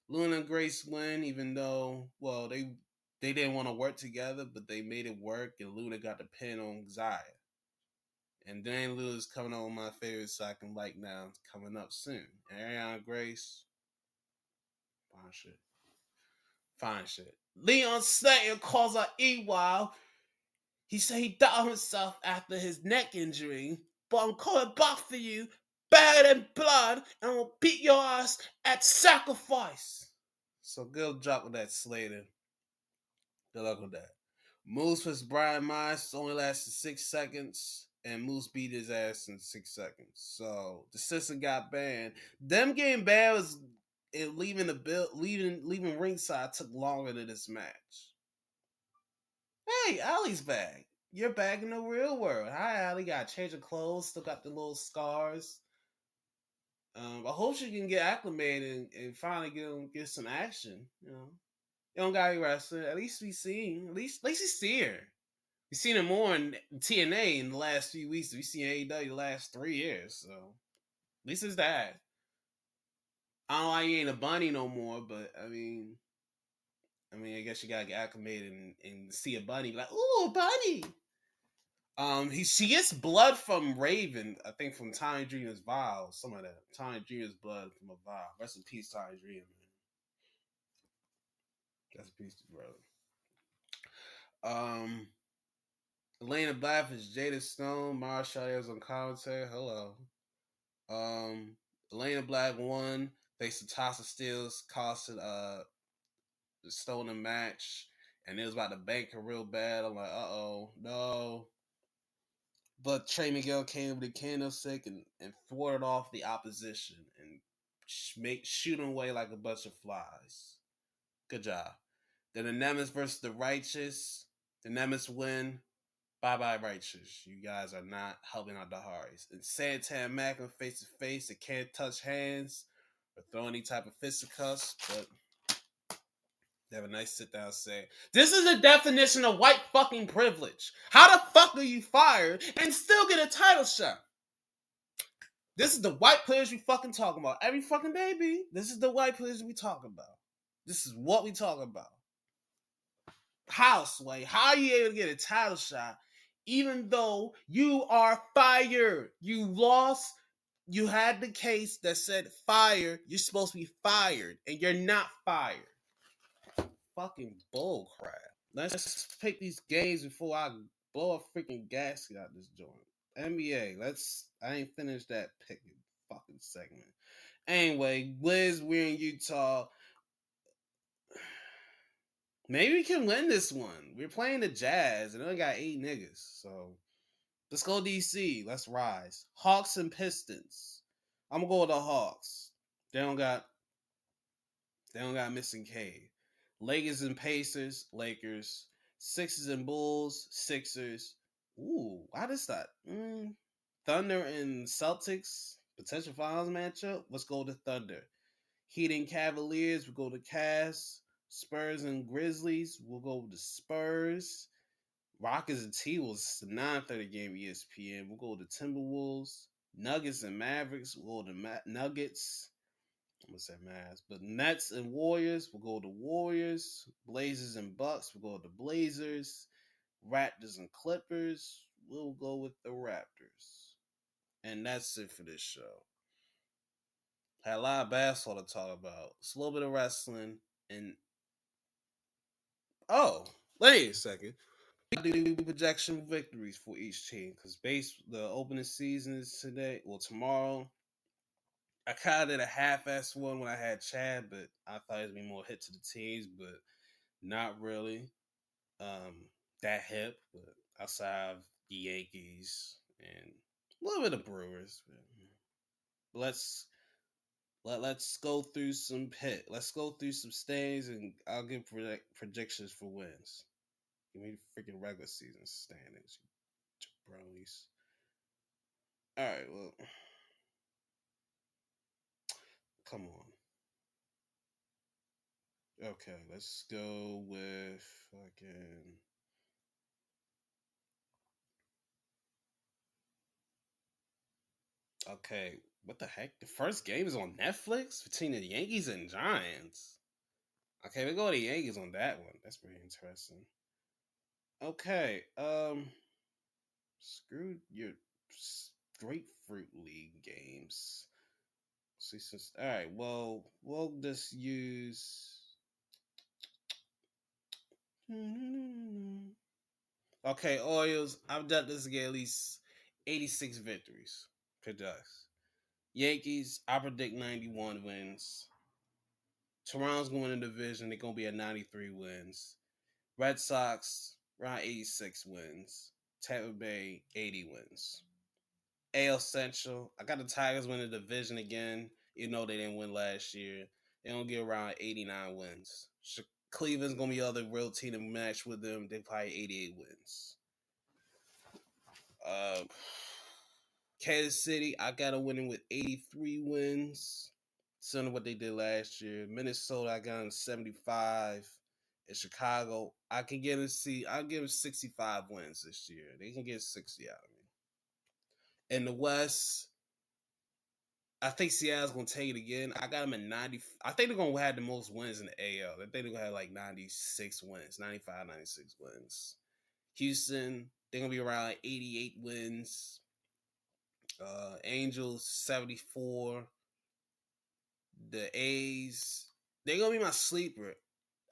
Luna and Grace win, even though they didn't want to work together, but they made it work, and Luna got the pin on Zia. And Dan Lewis coming on my favorite so I can like now coming up soon. And Ariana Grace, fine shit. Fine shit. Leon Slater calls out Ewald. He said he died himself after his neck injury, but I'm coming back for you, better than blood, and I'm gonna beat your ass at sacrifice. So good job with that, Slater. Good luck with that. Moose vs. Brian Myers only lasted 6 seconds, and Moose beat his ass in 6 seconds. So the system got banned. Them getting banned was leaving leaving ringside took longer than this match. Hey, Allie's back. You're back in the real world. Hi, Allie. Got a change of clothes. Still got the little scars. I hope she can get acclimated and finally get some action. You don't gotta be wrestling. At least we see. At least you see her. We've seen her more in TNA in the last few weeks. We've seen AEW the last 3 years. So at least it's that. I don't know why he ain't a bunny no more, but I guess you gotta get acclimated and see a bunny like, ooh, bunny. She gets blood from Raven, I think from Tommy Dreamer's vial, some of that. Tommy Dreamer's blood from a vial. Rest in peace, Tommy Dreamer, man. Rest in peace, brother. Elena Black is Jada Stone. Marshall is on commentary. Hello. Elena Black won. Faced Tasha Steelz, costing Stone a match, and it was about to bank her real bad. I'm like, no. But Trey Miguel came with a candlestick and thwarted off the opposition and shooting away like a bunch of flies. Good job. Then the Nemesis versus the Righteous. The Nemesis win. Bye-bye, Righteous. You guys are not helping out the Harris. And Santana Mackin face to face. They can't touch hands or throw any type of fisticuffs, but they have a nice sit-down saying, this is the definition of white fucking privilege. How the fuck are you fired and still get a title shot? This is the white players we fucking talking about every fucking day, B. This is the white players we talking about. This is what we talking about. How, Sway? How are you able to get a title shot even though you are fired? You lost. You had the case that said fire. You're supposed to be fired, and you're not fired. Fucking bull crap. Let's pick these games before I blow a freaking gasket out this joint. NBA. I ain't finished that picking fucking segment. Anyway, Wiz, we're in Utah. Maybe we can win this one. We're playing the Jazz, and they only got 8 niggas. So let's go DC. Let's rise. Hawks and Pistons. I'm gonna go with the Hawks. They don't got missing K. Lakers and Pacers. Lakers. Sixers and Bulls. Sixers. Ooh, why this that? Thunder and Celtics. Potential finals matchup. Let's go to Thunder. Heat and Cavaliers. We'll go to Cavs. Spurs and Grizzlies. We'll go with the Spurs. Rockets and T-Wolves. The 9:30 game ESPN. We'll go to Timberwolves. Nuggets and Mavericks. We'll go to Nuggets. I'm gonna say Mavs, but Nets and Warriors. We'll go to Warriors. Blazers and Bucks. We'll go to Blazers. Raptors and Clippers. We'll go with the Raptors. And that's it for this show. Had a lot of basketball to talk about. It's a little bit of wrestling. And wait a second. I do projection victories for each team because the opening season is today or tomorrow. I kind of did a half-ass one when I had Chad, but I thought it'd be more hit to the teams, but not really that hip. But outside of the Yankees and a little bit of Brewers. But let's go through some pit. Let's go through some stays, and I'll give predictions for wins. Give me the freaking regular season standings, jabronis. All right, well, come on. Okay, let's go with fucking. Okay, what the heck? The first game is on Netflix between the Yankees and Giants. Okay, we go to the Yankees on that one. That's pretty interesting. Okay, screw your grapefruit league games. See, all right, well, we'll just use. Okay, Orioles. I've done this to get at least 86 victories. Products. Yankees. I predict 91 wins. Toronto's going to the division. They're gonna be at 93 wins. Red Sox around 86 wins. Tampa Bay 80 wins. AL Central. I got the Tigers winning the division again. You know they didn't win last year. They're gonna get around 89 wins. Cleveland's gonna be the other real team to match with them. They probably 88 wins. Uh, Kansas City, I got them winning with 83 wins. Similar to what they did last year. Minnesota, I got them 75. In Chicago, I can get them I'll give them 65 wins this year. They can get 60 out of me. In the West, I think Seattle's gonna take it again. I got them at 90. I think they're gonna have the most wins in the AL. I think they're gonna have like 96 wins, 95, 96 wins. Houston, they're gonna be around 88 wins. Angels 74. The A's, they're gonna be my sleeper.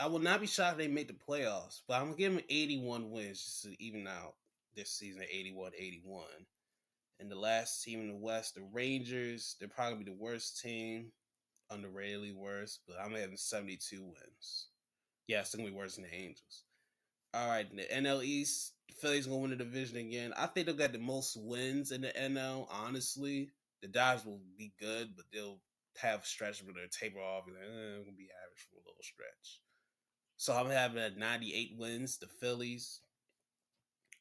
I will not be shocked if they make the playoffs, but I'm gonna give them 81 wins just to even out this season at 81-81. And the last team in the West, the Rangers, they're probably the worst team, underratedly worse, but I'm having 72 wins. Yeah, it's gonna be worse than the Angels. All right, the NL East, the Phillies gonna win the division again. I think they'll get the most wins in the NL. Honestly, the Dodgers will be good, but they'll have a stretch where they'll taper off. And I'm gonna be average for a little stretch. So I'm having at 98 wins. The Phillies,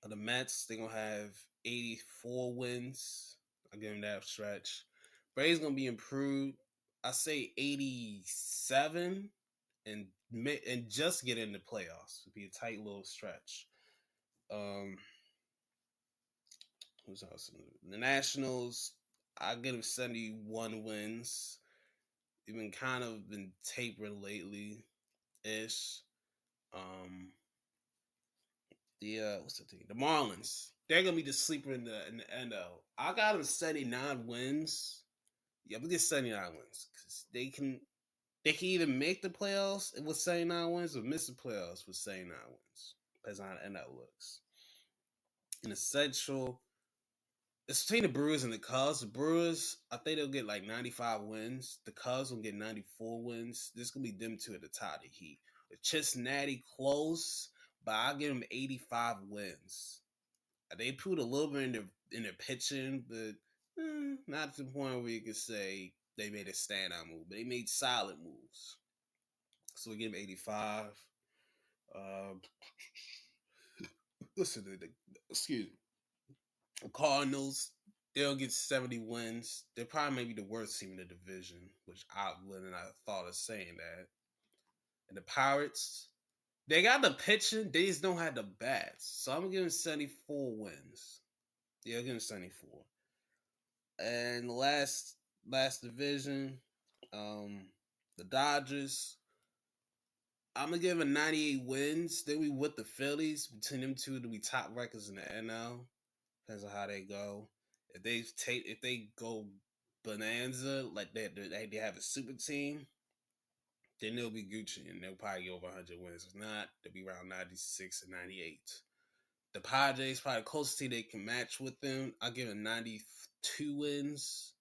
the Mets, they're gonna have 84 wins. I'll give them that stretch. Braves gonna be improved. I say 87 and just get in the playoffs. It'd be a tight little stretch. Who's else? The Nationals. I give them 71 wins. They've been kind of been tapering lately, ish. Um, what's the team? The Marlins. They're gonna be the sleeper in the NL. I got them 79 wins. Yeah, we get 79 wins because they can either make the playoffs with 79 wins or miss the playoffs with 79 wins. Depends on how the NL looks. In the Central, it's between the Brewers and the Cubs. The Brewers, I think they'll get like 95 wins. The Cubs will get 94 wins. This could be them two at the top of the heat. With Cincinnati close, but I'll give them 85 wins. They put a little bit in their pitching, but not to the point where you could say they made a standout move. But they made solid moves. So we give them 85. Uh, listen to the excuse me. The Cardinals, they'll get 70 wins. They're probably maybe the worst team in the division, which I wouldn't have thought of saying that. And the Pirates, they got the pitching, they just don't have the bats. So I'm gonna give them 74 wins. Yeah, I'm giving 74. And the last division, the Dodgers. I'm gonna give them 98 wins. Then we with the Phillies. Between them two, to be top records in the NL. Depends on how they go. If they go bonanza like they have a super team, then they'll be Gucci and they'll probably get over 100 wins. If not, they'll be around 96 and 98. The Padres probably the closest team they can match with them. I'll give them 92 wins.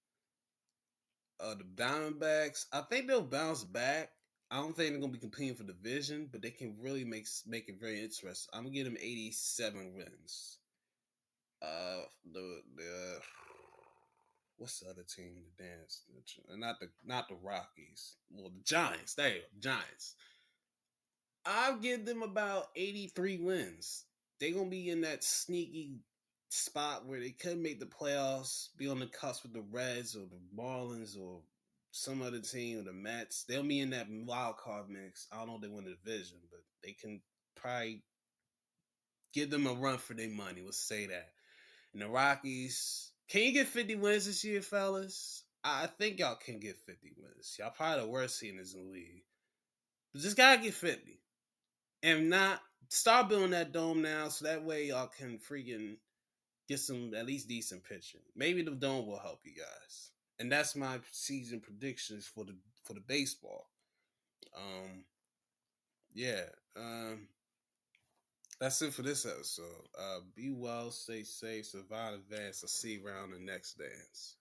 The Diamondbacks, I think they'll bounce back. I don't think they're gonna be competing for division, but they can really make it very interesting. I'm gonna give them 87 wins. The what's the other team? The dance, not the Rockies. Well, the Giants. There you go, Giants. I'll give them about 83 wins. They're gonna be in that sneaky spot where they could make the playoffs, be on the cusp with the Reds or the Marlins or some other team or the Mets. They'll be in that wild card mix. I don't know if they win the division, but they can probably give them a run for their money. We'll say that. And the Rockies, can you get 50 wins this year, fellas? I think y'all can get 50 wins. Y'all probably the worst team in the league. But just gotta get 50. And not start building that dome now so that way y'all can freaking get some at least decent pitching. Maybe the dome will help you guys. And that's my season predictions for the baseball. Um yeah. That's it for this episode. Be well, stay safe, survive, advance. I'll see you around the next dance.